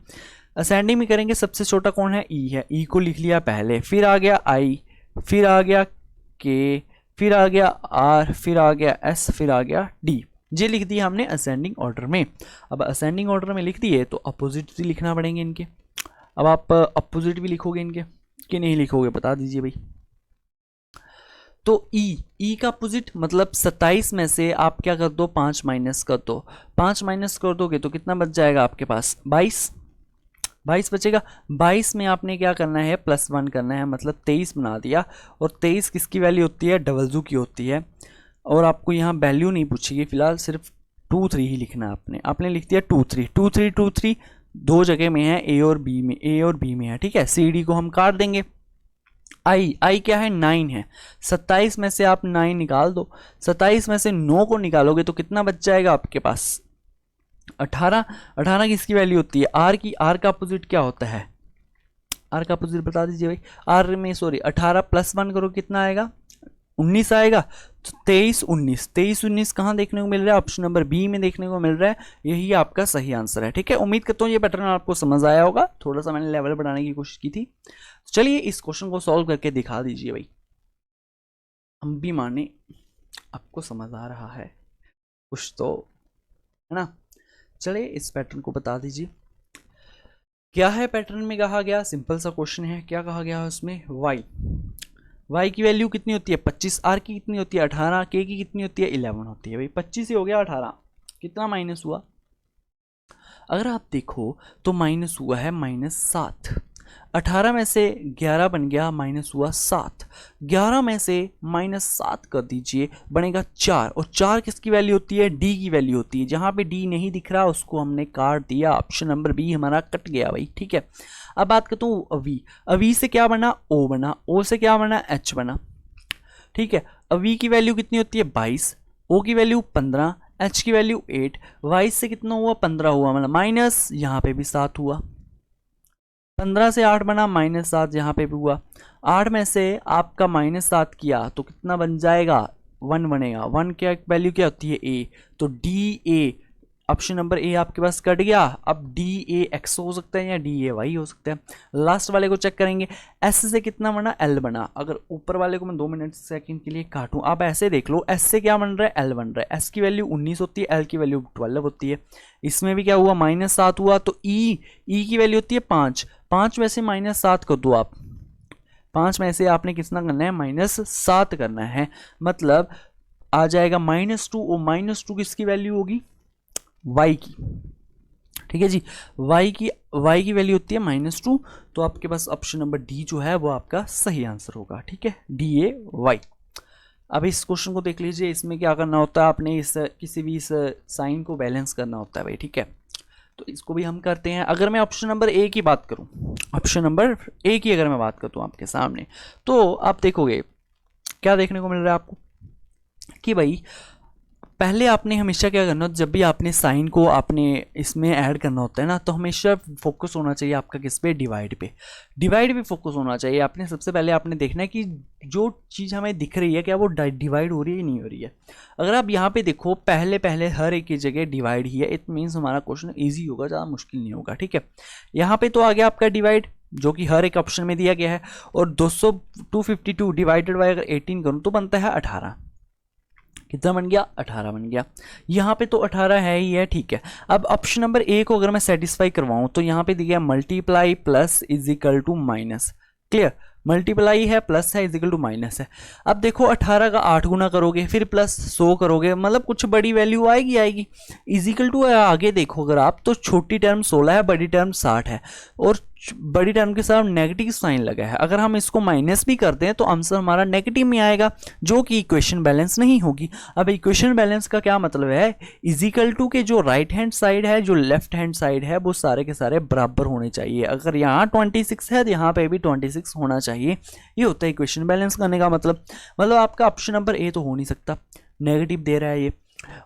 असेंडिंग में करेंगे, सबसे छोटा कौन है, ई है, ई को लिख लिया पहले, फिर आ गया आई, फिर आ गया के, फिर आ गया आर, फिर आ गया एस, फिर आ गया डी, ये लिख दिया हमने असेंडिंग ऑर्डर में। अब असेंडिंग ऑर्डर में लिख दिए तो अपोजिट भी लिखना पड़ेंगे इनके। अब आप अपोजिट भी लिखोगे इनके कि नहीं लिखोगे, बता दीजिए भाई। तो ई का अपोजिट मतलब 27 में से आप क्या कर दो, 5 माइनस कर दो, 5 माइनस कर दोगे तो कितना बच जाएगा आपके पास, 22 बचेगा। 22 में आपने क्या करना है, +1 करना है, मतलब 23 बना दिया, और 23 किसकी वैल्यू होती है, डबल की होती है, और आपको यहाँ वैल्यू नहीं पूछेगी फिलहाल, सिर्फ 2 3 ही लिखना है आपने लिख दिया 2 3 2 3 2 3, दो जगह में है, ए और बी में है, ठीक है। सी डी को हम काट देंगे। आई क्या है, 9 है, 27 में से आप 9 निकाल दो, 27 में से 9 को निकालोगे तो कितना बच जाएगा आपके पास, 18 किसकी वैल्यू होती है, आर की, आर का अपोजिट क्या होता है, आर का अपोजिट बता दीजिए भाई, आर में सॉरी 18 +1 करो कितना आएगा, 19 आएगा। तो 23 19 कहाँ देखने को मिल रहा है, ऑप्शन नंबर बी में देखने को मिल रहा है, यही आपका सही आंसर है, ठीक है। उम्मीद करता हूँ ये पैटर्न आपको समझ आया होगा, थोड़ा सा मैंने लेवल बढ़ाने की कोशिश की थी। चलिए इस क्वेश्चन को सॉल्व करके दिखा दीजिए भाई, हम भी माने आपको समझ आ रहा है कुछ तो, है ना। चलिए इस पैटर्न को बता दीजिए, क्या है पैटर्न में कहा गया, सिंपल सा क्वेश्चन है, क्या कहा गया है उसमें, y की वैल्यू कितनी होती है 25, r की कितनी होती है 18, k की कितनी होती है 11 होती है भाई। 25 ही हो गया, 18 कितना माइनस हुआ, अगर आप देखो तो माइनस हुआ है -7, 18 में से 11 बन गया, माइनस हुआ 7, 11 में से -7 कर दीजिए बनेगा 4, और 4 किसकी वैल्यू होती है, d की वैल्यू होती है, जहां पे d नहीं दिख रहा उसको हमने काट दिया, ऑप्शन नंबर बी हमारा कट गया भाई, ठीक है। अब बात करता हूँ अवी से क्या बना, ओ बना, ओ से क्या बना, एच बना, ठीक है। अवी की वैल्यू कितनी होती है 22, ओ की वैल्यू 15, एच की वैल्यू 8, 22 से कितना हुआ 15 हुआ, मतलब माइनस, यहाँ पे भी 7 हुआ, 15 से 8 बना, -7 यहाँ पे भी हुआ, 8 में से आपका -7 किया तो कितना बन जाएगा, 1 बनेगा, 1 क्या वैल्यू क्या होती है, ए, तो D A, option number A आपके पास कट गया। अब डी ए एक्स हो सकता है या डी ए वाई हो सकता है। लास्ट वाले को चेक करेंगे, एस से कितना बना, एल बना, अगर ऊपर वाले को मैं 2 मिनट सेकंड के लिए काटूं, आप ऐसे देख लो, एस से क्या बन रहा है, एल बन रहा है, एस की वैल्यू 19 होती है, एल की वैल्यू 12 होती है, इसमें भी क्या हुआ -7 हुआ, तो ई की वैल्यू होती है 5 में से -7 कर दो आप, 5 में से आपने कितना करना है, -7 करना है, मतलब आ जाएगा -2, और -2 किसकी वैल्यू होगी, y की, ठीक है जी, y की वैल्यू होती है -2, तो आपके पास ऑप्शन नंबर डी जो है वो आपका सही आंसर होगा, ठीक है, DAY। अब इस क्वेश्चन को देख लीजिए, इसमें क्या करना होता है, आपने इस किसी भी इस साइन को बैलेंस करना होता है भाई, ठीक है, तो इसको भी हम करते हैं। अगर मैं ऑप्शन नंबर ए की बात करूं, ऑप्शन नंबर ए की अगर मैं बात करता हूं आपके सामने, तो आप देखोगे क्या देखने को मिल रहा है आपको कि भाई पहले आपने हमेशा क्या करना, जब भी आपने साइन को आपने इसमें ऐड करना होता है ना, तो हमेशा फोकस होना चाहिए आपका किस पे, डिवाइड पे फोकस होना चाहिए। आपने सबसे पहले आपने देखना है कि जो चीज़ हमें दिख रही है क्या वो डिवाइड हो रही है नहीं हो रही है। अगर आप यहाँ पे देखो पहले हर एक की जगह डिवाइड ही है, इट मीन्स हमारा क्वेश्चन ईजी होगा, ज़्यादा मुश्किल नहीं होगा, ठीक है। यहाँ पे तो आ गया आपका डिवाइड, जो कि हर एक ऑप्शन में दिया गया है, और 252 डिवाइडेड बाय अगर 18 करूँ तो बनता है 18, कितना बन गया 18 बन गया। यहाँ पे तो 18 है ही है, ठीक है। अब ऑप्शन नंबर ए को अगर मैं सेटिस्फाई करवाऊँ तो यहाँ पे दिया multiply plus is equal to minus. Clear, multiply है प्लस है इज इक्वल टू माइनस है। अब देखो 18 का 8 गुना करोगे फिर प्लस 100 करोगे, मतलब कुछ बड़ी वैल्यू आएगी। इज इक्वल टू आगे देखो अगर आप तो छोटी टर्म 16 है, बड़ी टर्म 60 है और बड़ी टर्म के साथ नेगेटिव साइन लगा है। अगर हम इसको माइनस भी करते हैं तो आंसर हमारा नेगेटिव में आएगा, जो कि इक्वेशन बैलेंस नहीं होगी। अब इक्वेशन बैलेंस का क्या मतलब है, इज इक्वल टू के जो राइट हैंड साइड है जो लेफ्ट हैंड साइड है वो सारे के सारे बराबर होने चाहिए। अगर यहाँ 26 है तो यहाँ पे भी 26 होना चाहिए। ये होता है इक्वेशन बैलेंस करने का मतलब आपका ऑप्शन नंबर ए तो हो नहीं सकता, नेगेटिव दे रहा है ये।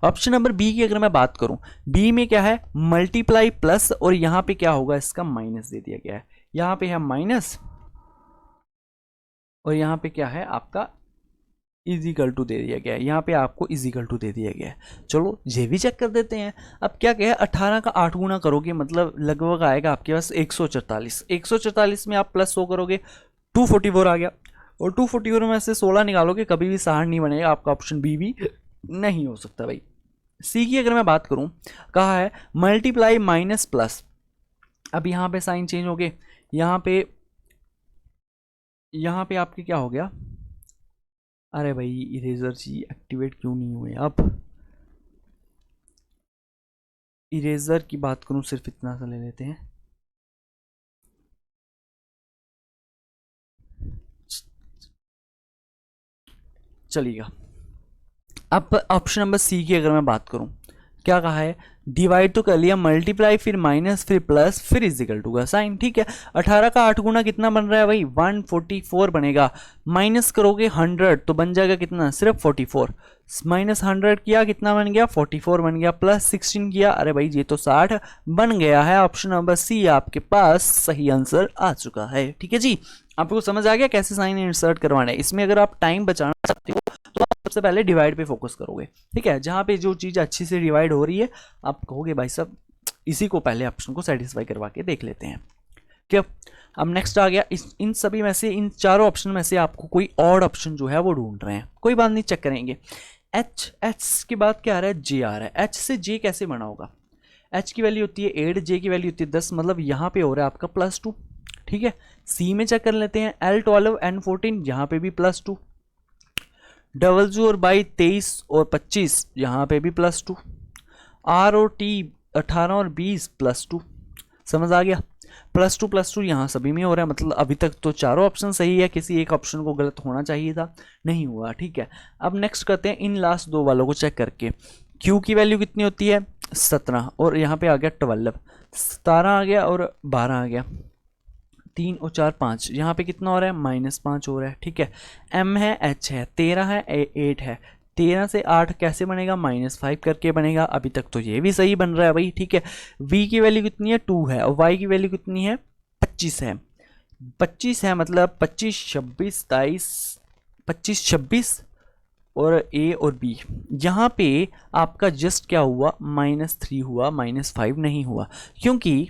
ऑप्शन नंबर बी की अगर मैं बात करूं, बी में क्या है मल्टीप्लाई प्लस और यहां पे क्या होगा इसका माइनस दे दिया गया है। यहां पे है माइनस और यहां पे क्या है आपका इजिकल टू दे दिया गया है, यहाँ पे आपको इजिकल टू दे दिया गया है। चलो ये भी चेक कर देते हैं। अब क्या है 18 का 8 गुना करोगे मतलब लगभग आएगा आपके पास 144। 144 में आप प्लस 100 करोगे 244 आ गया और 244 में से 16 निकालोगे कभी भी 60 नहीं बनेगा। आपका ऑप्शन बी भी नहीं हो सकता भाई। सी की अगर मैं बात करूं, कहा है मल्टीप्लाई माइनस प्लस। अब यहां पे साइन चेंज हो गए, यहां पे आपके क्या हो गया, अरे भाई इरेजर जी एक्टिवेट क्यों नहीं हुए। अब इरेजर की बात करूं सिर्फ इतना सा ले लेते हैं, चलिएगा। अब ऑप्शन नंबर सी की अगर मैं बात करूं, क्या कहा है डिवाइड तो कर लिया, मल्टीप्लाई फिर माइनस फिर प्लस फिर इजिकल टू का साइन, ठीक है। 18 का 8 गुना कितना बन रहा है भाई 144 बनेगा। माइनस करोगे 100 तो बन जाएगा कितना सिर्फ 44। माइनस 100 किया कितना बन गया 44 बन गया, प्लस 16 किया अरे भाई ये तो 60 बन गया है। ऑप्शन नंबर सी आपके पास सही आंसर आ चुका है, ठीक है जी। आपको समझ आ गया कैसे साइन इंसर्ट करवाना है। इसमें अगर आप टाइम बचाना चाहते हो तो आप सबसे पहले डिवाइड पे फोकस करोगे, ठीक है। जहां पे जो चीज़ अच्छी से डिवाइड हो रही है आप कहोगे भाई साहब इसी को पहले ऑप्शन को सेटिस्फाई करवा के देख लेते हैं। क्या अब नेक्स्ट आ गया इन सभी में से, इन चारों ऑप्शन में से आपको कोई और ऑप्शन जो है वो ढूंढ रहे हैं, कोई बात नहीं चेक करेंगे। एच के बाद क्या आ रहा है जे आ रहा है। एच से जे कैसे बना होगा, एच की वैल्यू होती है 8, जे की वैल्यू होती है 10, मतलब यहाँ पे हो रहा है आपका +2, ठीक है। सी में चेक कर लेते हैं L12 N14 यहाँ पे भी +2, डबल और बाई 23 और 25 यहाँ पे भी +2, आर और टी 18 और 20 +2। समझ आ गया, +2 यहाँ सभी में हो रहा है, मतलब अभी तक तो चारों ऑप्शन सही है, किसी एक ऑप्शन को गलत होना चाहिए था, नहीं हुआ, ठीक है। अब नेक्स्ट करते हैं इन लास्ट दो वालों को चेक करके। Q की वैल्यू कितनी होती है 17 और यहाँ पे आ गया 12, 17 आ गया और 12 आ गया, 3 और 4 5, यहाँ पे कितना हो रहा है -5 हो रहा है, ठीक है। M है H है 13 है 8 है, 13 से 8 कैसे बनेगा -5 करके बनेगा। अभी तक तो ये भी सही बन रहा है भाई, ठीक है। V की वैल्यू कितनी है 2 है और Y की वैल्यू कितनी है 25 है, 25 है मतलब 25 26 23 25 26 और A और B। यहाँ पे आपका जस्ट क्या हुआ -3 हुआ, -5 नहीं हुआ, क्योंकि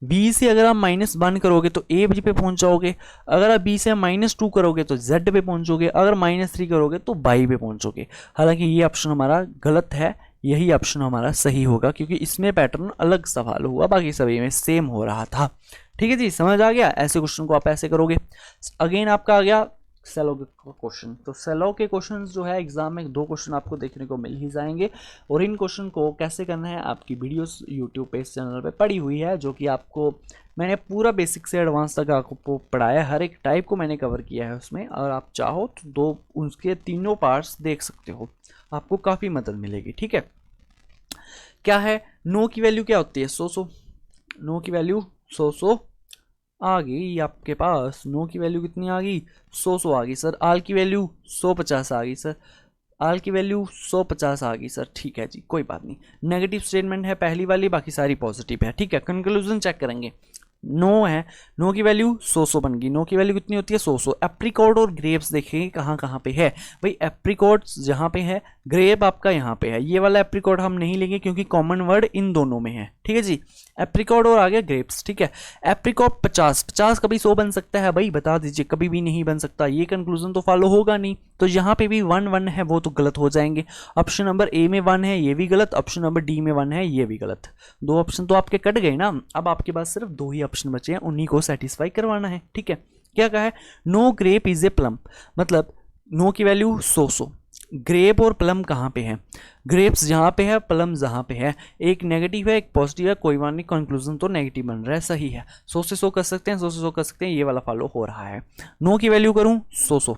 B से अगर आप -1 करोगे तो A पे पहुंच जाओगे, अगर आप B से -2 करोगे तो Z पे पहुंचोगे, अगर -3 करोगे तो Y पे पहुंचोगे। हालांकि ये ऑप्शन हमारा गलत है, यही ऑप्शन हमारा सही होगा क्योंकि इसमें पैटर्न अलग सवाल हुआ, बाकी सभी में सेम हो रहा था, ठीक है जी। समझ आ गया, ऐसे क्वेश्चन को आप ऐसे करोगे। अगेन आपका आ गया सेलो का क्वेश्चन। तो सेलो के क्वेश्चन जो है एग्जाम में 2 क्वेश्चन आपको देखने को मिल ही जाएंगे और इन क्वेश्चन को कैसे करना है आपकी वीडियोस यूट्यूब पे इस चैनल पे पड़ी हुई है, जो कि आपको मैंने पूरा बेसिक से एडवांस तक आपको पढ़ाया, हर एक टाइप को मैंने कवर किया है उसमें। और आप चाहो तो उसके तीनों पार्ट्स देख सकते हो, आपको काफ़ी मदद मिलेगी, ठीक है। क्या है नो की वैल्यू क्या होती है 100, नो की वैल्यू 100 आ गई आपके पास। नो की वैल्यू कितनी आ गई 100 आ गई सर। आल की वैल्यू 150 आ गई सर, आल की वैल्यू 150 आ गई सर, ठीक है जी कोई बात नहीं। नेगेटिव स्टेटमेंट है पहली वाली, बाकी सारी पॉजिटिव है, ठीक है। कंक्लूजन चेक करेंगे, नो है, नो की वैल्यू 100 बन गई। नो की वैल्यू कितनी होती है 100। एप्रिकॉट और ग्रेप्स देखेंगे कहाँ कहाँ पे है भाई, एप्रिकॉट जहाँ पे है, ग्रेप आपका यहाँ पे है। ये वाला एप्रिकॉट हम नहीं लेंगे क्योंकि कॉमन वर्ड इन दोनों में है, ठीक है जी। एप्रिकॉट और आ गया ग्रेप्स, ठीक है। एप्रिकॉट 50 कभी 100 बन सकता है भाई, बता दीजिए, कभी भी नहीं बन सकता, ये कंक्लूजन तो फॉलो होगा नहीं। तो यहाँ पे भी 1 है वो तो गलत हो जाएंगे। ऑप्शन नंबर ए में 1 है, ये भी गलत। ऑप्शन नंबर डी में 1 है, ये भी गलत। 2 ऑप्शन तो आपके कट गए ना। अब आपके पास सिर्फ 2 ही ऑप्शन बचे हैं, उन्हीं को सेटिस्फाई करवाना है, ठीक है। क्या कहा है, no grape is a plum, मतलब नो की वैल्यू 100। ग्रेप और प्लम कहाँ पे है, ग्रेप्स जहाँ पे है, प्लम जहाँ पे है। एक नेगेटिव है एक पॉजिटिव है, कोई बात नहीं, कंक्लूजन तो नेगेटिव बन रहा है, सही है। 100 से 100 कर सकते हैं, 100 से 100 कर सकते हैं, ये वाला फॉलो हो रहा है। नो की वैल्यू करूँ 100,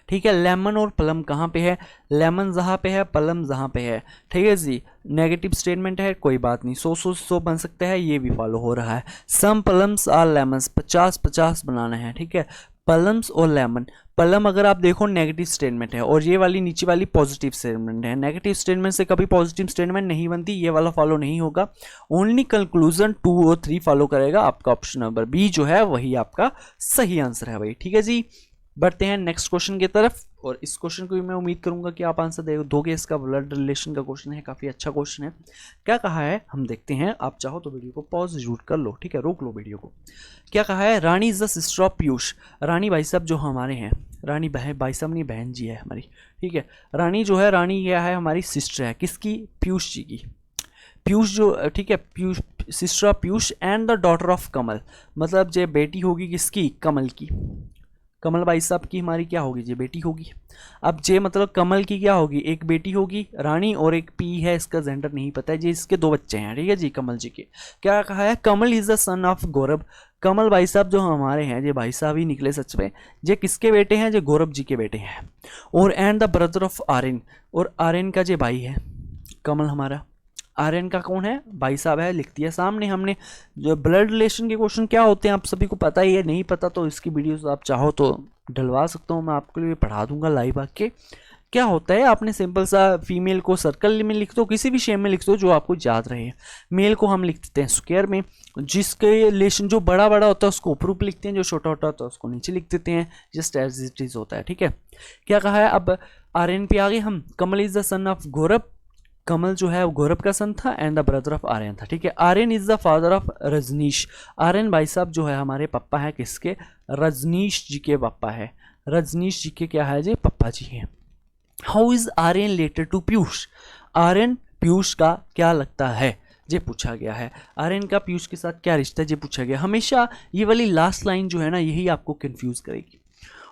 ठीक है। लेमन और प्लम कहाँ पे है, लेमन जहाँ पे है, प्लम जहाँ पे है, ठीक है जी। नेगेटिव स्टेटमेंट है, कोई बात नहीं, 100 बन सकता है, ये भी फॉलो हो रहा है। सम प्लम्स आर लेमन्स, 50 बनाना है, ठीक है। प्लम्स और लेमन, प्लम अगर आप देखो नेगेटिव स्टेटमेंट है और ये वाली नीचे वाली पॉजिटिव स्टेटमेंट है। नेगेटिव स्टेटमेंट से कभी पॉजिटिव स्टेटमेंट नहीं बनती, ये वाला फॉलो नहीं होगा। ओनली कंक्लूजन 2 और 3 फॉलो करेगा। आपका ऑप्शन नंबर बी जो है वही आपका सही आंसर है भाई, ठीक है जी। बढ़ते हैं नेक्स्ट क्वेश्चन की तरफ, और इस क्वेश्चन को भी मैं उम्मीद करूंगा कि आप आंसर दोगे। इसका ब्लड रिलेशन का क्वेश्चन है, काफ़ी अच्छा क्वेश्चन है। क्या कहा है हम देखते हैं, आप चाहो तो वीडियो को पॉज जरूर कर लो, ठीक है, रोक लो वीडियो को। क्या कहा है, Rani is the sister of Piyush. Rani भाई साहब जो हमारे हैं, रानी बहन, भाई साहब नहीं बहन जी है हमारी, ठीक है। रानी जो है, रानी क्या है, हमारी सिस्टर है, किसकी, पीयूष जी की। पीयूष जो, ठीक है, Piyush sister of Piyush and the daughter of Kamal, मतलब जो बेटी होगी किसकी, कमल की। कमल भाई साहब की हमारी क्या होगी, ये बेटी होगी। अब जे मतलब कमल की क्या होगी, एक बेटी होगी रानी और एक पी है, इसका जेंडर नहीं पता है जी, इसके 2 बच्चे हैं, ठीक है जी, कमल जी के। क्या कहा है, कमल is the son of Gaurav. कमल भाई साहब जो हमारे हैं, ये भाई साहब ही निकले सच में, ये किसके बेटे हैं, ये गौरव जी के बेटे हैं। और and the brother of Aryan, और आर्यन का जो भाई है कमल हमारा, आर्यन का कौन है, भाई साहब है, लिख दिया सामने हमने। जो ब्लड रिलेशन के क्वेश्चन क्या होते हैं आप सभी को पता ही है, नहीं पता तो इसकी वीडियोस आप चाहो तो डलवा सकता हूँ, मैं आपके लिए पढ़ा दूंगा लाइव आके। क्या होता है, आपने सिंपल सा फीमेल को सर्कल में लिख दो, किसी भी शेप में लिख दो जो आपको याद रहे। मेल को हम लिख देते हैं स्क्वायर में, जिसके रिलेशन जो बड़ा बड़ा होता है उसको ऊपर ऊपर लिखते हैं, जो छोटा छोटा होता है उसको नीचे लिख देते हैं, जस्ट एज इट इज होता है, ठीक है। क्या कहा है, अब आर्यन पे आ गए हम। Kamal is the son of Gaurav, Kamal जो है वो गौरव का सन था, and the brother of Aryan था, ठीक है। Aryan is the father of Rajneesh. Aryan भाई साहब जो है हमारे पापा है किसके, रजनीश जी के पापा है। रजनीश जी के क्या है जी, पापा जी हैं। How is Aryan related to Piyush, Aryan Piyush का क्या लगता है, ये पूछा गया है। आर्यन का पीयूष के साथ क्या रिश्ता है, ये पूछा गया। हमेशा ये वाली लास्ट लाइन जो है ना, यही आपको कंफ्यूज करेगी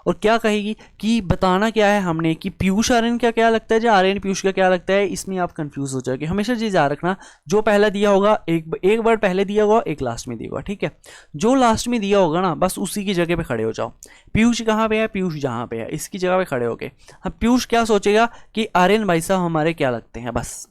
और क्या कहेगी कि बताना क्या है हमने, कि पीयूष आर्यन का क्या लगता है, जो आर्यन पीयूष का क्या लगता है, इसमें आप कंफ्यूज हो जाओगे। हमेशा ये याद रखना, जो पहला दिया होगा, एक वर्ड पहले दिया होगा, एक लास्ट में दिया होगा, ठीक है। जो लास्ट में दिया होगा ना, बस उसी की जगह पे खड़े हो जाओ। पीयूष कहाँ पे है, पीयूष जहाँ पे है, इसकी जगह पे खड़े हो गए। हाँ, पीयूष क्या सोचेगा कि आर्यन भाई साहब हमारे क्या लगते हैं, बस।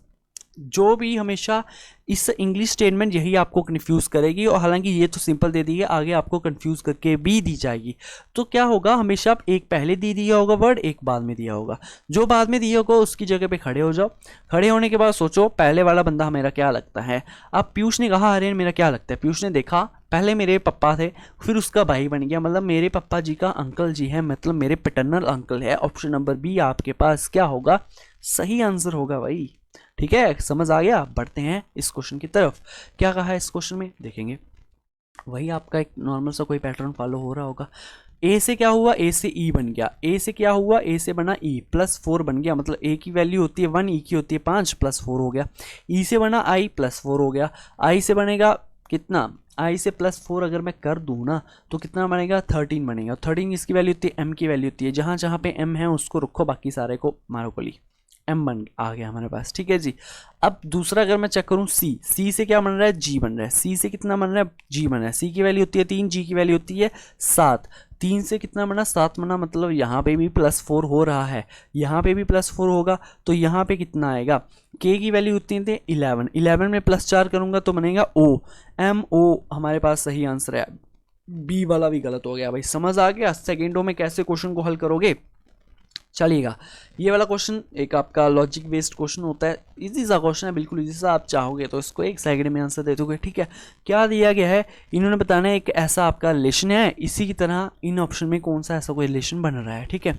जो भी हमेशा इस इंग्लिश स्टेटमेंट यही आपको कन्फ्यूज़ करेगी, और हालांकि ये तो सिंपल दे दी है, आगे आपको कन्फ्यूज़ करके भी दी जाएगी। तो क्या होगा, हमेशा आप एक पहले दे दिया होगा वर्ड, एक बाद में दिया होगा। जो बाद में दिया होगा उसकी जगह पे खड़े हो जाओ। खड़े होने के बाद सोचो पहले वाला बंदा मेरा क्या लगता है। अब पीयूष ने कहा आर्यन मेरा क्या लगता है, पीयूष ने देखा पहले मेरे पापा थे, फिर उसका भाई बन गया, मतलब मेरे पापा जी का अंकल जी है, मतलब मेरे पैटर्नल अंकल है। ऑप्शन नंबर बी आपके पास क्या होगा, सही आंसर होगा भाई, ठीक है। समझ आ गया। बढ़ते हैं इस क्वेश्चन की तरफ। क्या कहा है इस क्वेश्चन में, देखेंगे वही आपका एक नॉर्मल सा कोई पैटर्न फॉलो हो रहा होगा। ए से क्या हुआ, ए से ई बन गया। ए से क्या हुआ, ए से बना ई, +4 बन गया, मतलब ए की वैल्यू होती है 1, ई की होती है 5, +4 हो गया। ई से बना आई, +4 हो गया। आई से बनेगा कितना, आई से +4 अगर मैं कर दूँ ना तो कितना बनेगा, 13 बनेगा। 13 इसकी वैल्यू होती है, एम की वैल्यू होती है, जहाँ जहाँ पे एम है उसको रखो, बाकी सारे को मारो गोली। एम बन आ गया हमारे पास, ठीक है जी। अब दूसरा अगर मैं चेक करूं, सी से क्या बन रहा है, जी बन रहा है। सी से कितना बन रहा है, जी बन रहा है। सी की वैल्यू होती है 3, जी की वैल्यू होती है 7। 3 से कितना बना, 7 बना, मतलब यहाँ पे भी +4 हो रहा है, यहाँ पे भी +4 होगा, तो यहाँ पे कितना आएगा, के की वैल्यू होती है 11। 11 में +4 करूँगा तो बनेगा ओ, एम ओ हमारे पास सही आंसर है। बी वाला भी गलत हो गया भाई, समझ आ गया। सेकेंडों में कैसे क्वेश्चन को हल करोगे, चलिएगा। ये वाला क्वेश्चन एक आपका लॉजिक बेस्ड क्वेश्चन होता है, इजी सा क्वेश्चन है, बिल्कुल इजी सा। आप चाहोगे तो इसको एक सेकंड में आंसर दे दोगे, ठीक है। क्या दिया गया है, इन्होंने बताना है एक ऐसा आपका रिलेशन है, इसी की तरह इन ऑप्शन में कौन सा ऐसा कोई रिलेशन बन रहा है, ठीक है।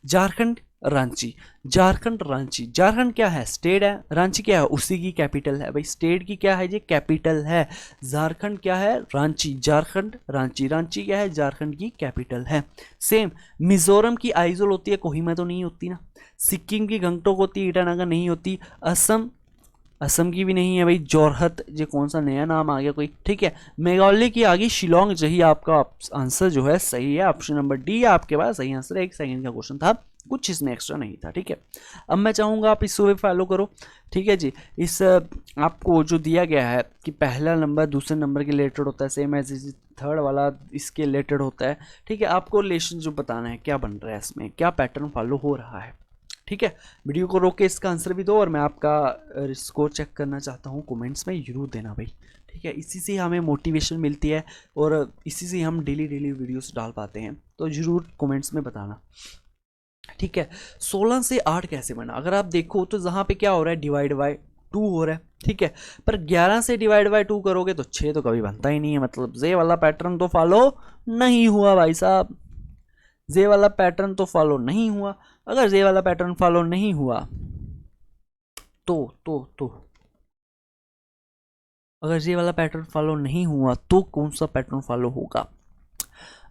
झारखंड रांची। झारखंड रांची, झारखंड क्या है, स्टेट है, रांची क्या है, उसी की कैपिटल है भाई, स्टेट की क्या है जी, कैपिटल है। झारखंड क्या है, रांची, झारखंड रांची, रांची क्या है, झारखंड की कैपिटल है। सेम मिजोरम की आइजोल होती है, कोहिमा तो नहीं होती ना। सिक्किम की गंगटोक होती है, ईटानगर नहीं होती। असम, असम की भी नहीं है भाई, जोरहत, ये कौन सा नया नाम आ गया कोई, ठीक है। मेघालय की आ गई शिलोंग, यही आपका आंसर जो है सही है, ऑप्शन नंबर डी आपके पास सही आंसर है। 1 सेकंड का क्वेश्चन था, कुछ इसमें एक्स्ट्रा नहीं था, ठीक है। अब मैं चाहूँगा आप इसको भी फॉलो करो, ठीक है जी। इस आपको जो दिया गया है कि पहला नंबर दूसरे नंबर के रिलेटेड होता है, सेम एज थर्ड वाला इसके रिलेटेड होता है, ठीक है। आपको रिलेशन जो बताना है क्या बन रहा है इसमें, क्या पैटर्न फॉलो हो रहा है, ठीक है। वीडियो को रोक के इसका आंसर भी दो, और मैं आपका स्कोर चेक करना चाहता हूँ, कमेंट्स में जरूर देना भाई, ठीक है। इसी से हमें मोटिवेशन मिलती है और इसी से हम डेली वीडियोस डाल पाते हैं, तो ज़रूर कमेंट्स में बताना, ठीक है। 16 से 8 कैसे बना, अगर आप देखो तो यहाँ पे क्या हो रहा है, डिवाइड बाय 2 हो रहा है, ठीक है। पर 11 से डिवाइड बाय 2 करोगे तो 6 तो कभी बनता ही नहीं है, मतलब ये वाला पैटर्न तो फॉलो नहीं हुआ भाई साहब, ये वाला पैटर्न तो फॉलो नहीं हुआ। अगर ये वाला पैटर्न फॉलो नहीं हुआ तो अगर ये वाला पैटर्न फॉलो नहीं हुआ तो कौन सा पैटर्न फॉलो होगा।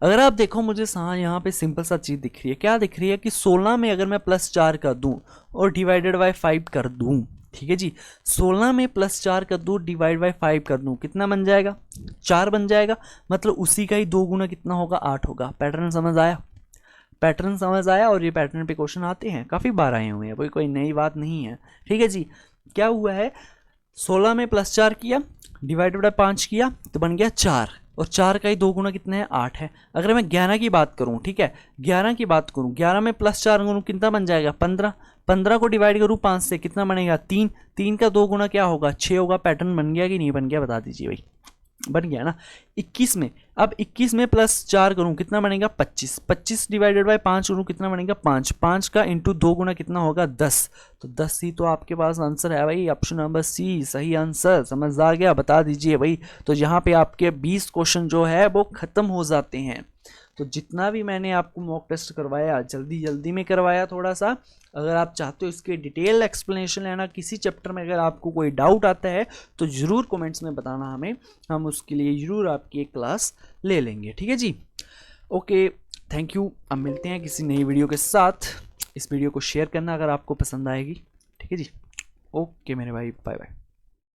अगर आप देखो मुझे यहाँ पे सिंपल सा चीज दिख रही है, क्या दिख रही है कि 16 में अगर मैं +4 कर दूं और डिवाइडेड बाय 5 कर दूं, ठीक है जी। 16 में +4 कर दूं डिवाइड बाय 5 कर दूं, कितना बन जाएगा, 4 बन जाएगा। मतलब उसी का ही 2 गुना कितना होगा, 8 होगा। पैटर्न समझ आया, पैटर्न समझ आया। और ये पैटर्न पे क्वेश्चन आते हैं, काफ़ी बार आए हुए हैं, कोई नई बात नहीं है, ठीक है जी। क्या हुआ है, 16 में +4 किया डिवाइडेड बाय 5 किया तो बन गया 4, और 4 का ही 2 गुना कितना है, 8 है। अगर मैं 11 की बात करूं, ठीक है, 11 की बात करूं, 11 में +4 करूं कितना बन जाएगा, 15। 15 को डिवाइड करूं 5 से कितना बनेगा, 3। 3 का 2 गुना क्या होगा, 6 होगा। पैटर्न बन गया कि नहीं बन गया, बता दीजिए भाई, बन गया ना। 21 में, अब 21 में +4 करूं कितना बनेगा, 25। 25 डिवाइडेड बाय 5 करूं कितना बनेगा, 5। 5 का इंटू 2 गुना कितना होगा, 10। तो 10 ही तो आपके पास आंसर है भाई, ऑप्शन नंबर सी सही आंसर। समझ आ गया, बता दीजिए भाई। तो यहाँ पे आपके 20 क्वेश्चन जो है वो खत्म हो जाते हैं। तो जितना भी मैंने आपको मॉक टेस्ट करवाया, जल्दी जल्दी में करवाया थोड़ा सा। अगर आप चाहते हो इसके डिटेल एक्सप्लेनेशन लेना, किसी चैप्टर में अगर आपको कोई डाउट आता है तो ज़रूर कमेंट्स में बताना हमें, हम उसके लिए ज़रूर आपकी एक क्लास ले लेंगे, ठीक है जी। Okay, thank you. अब मिलते हैं किसी नई वीडियो के साथ। इस वीडियो को शेयर करना अगर आपको पसंद आएगी, ठीक है जी। ओके मेरे भाई, बाय बाय।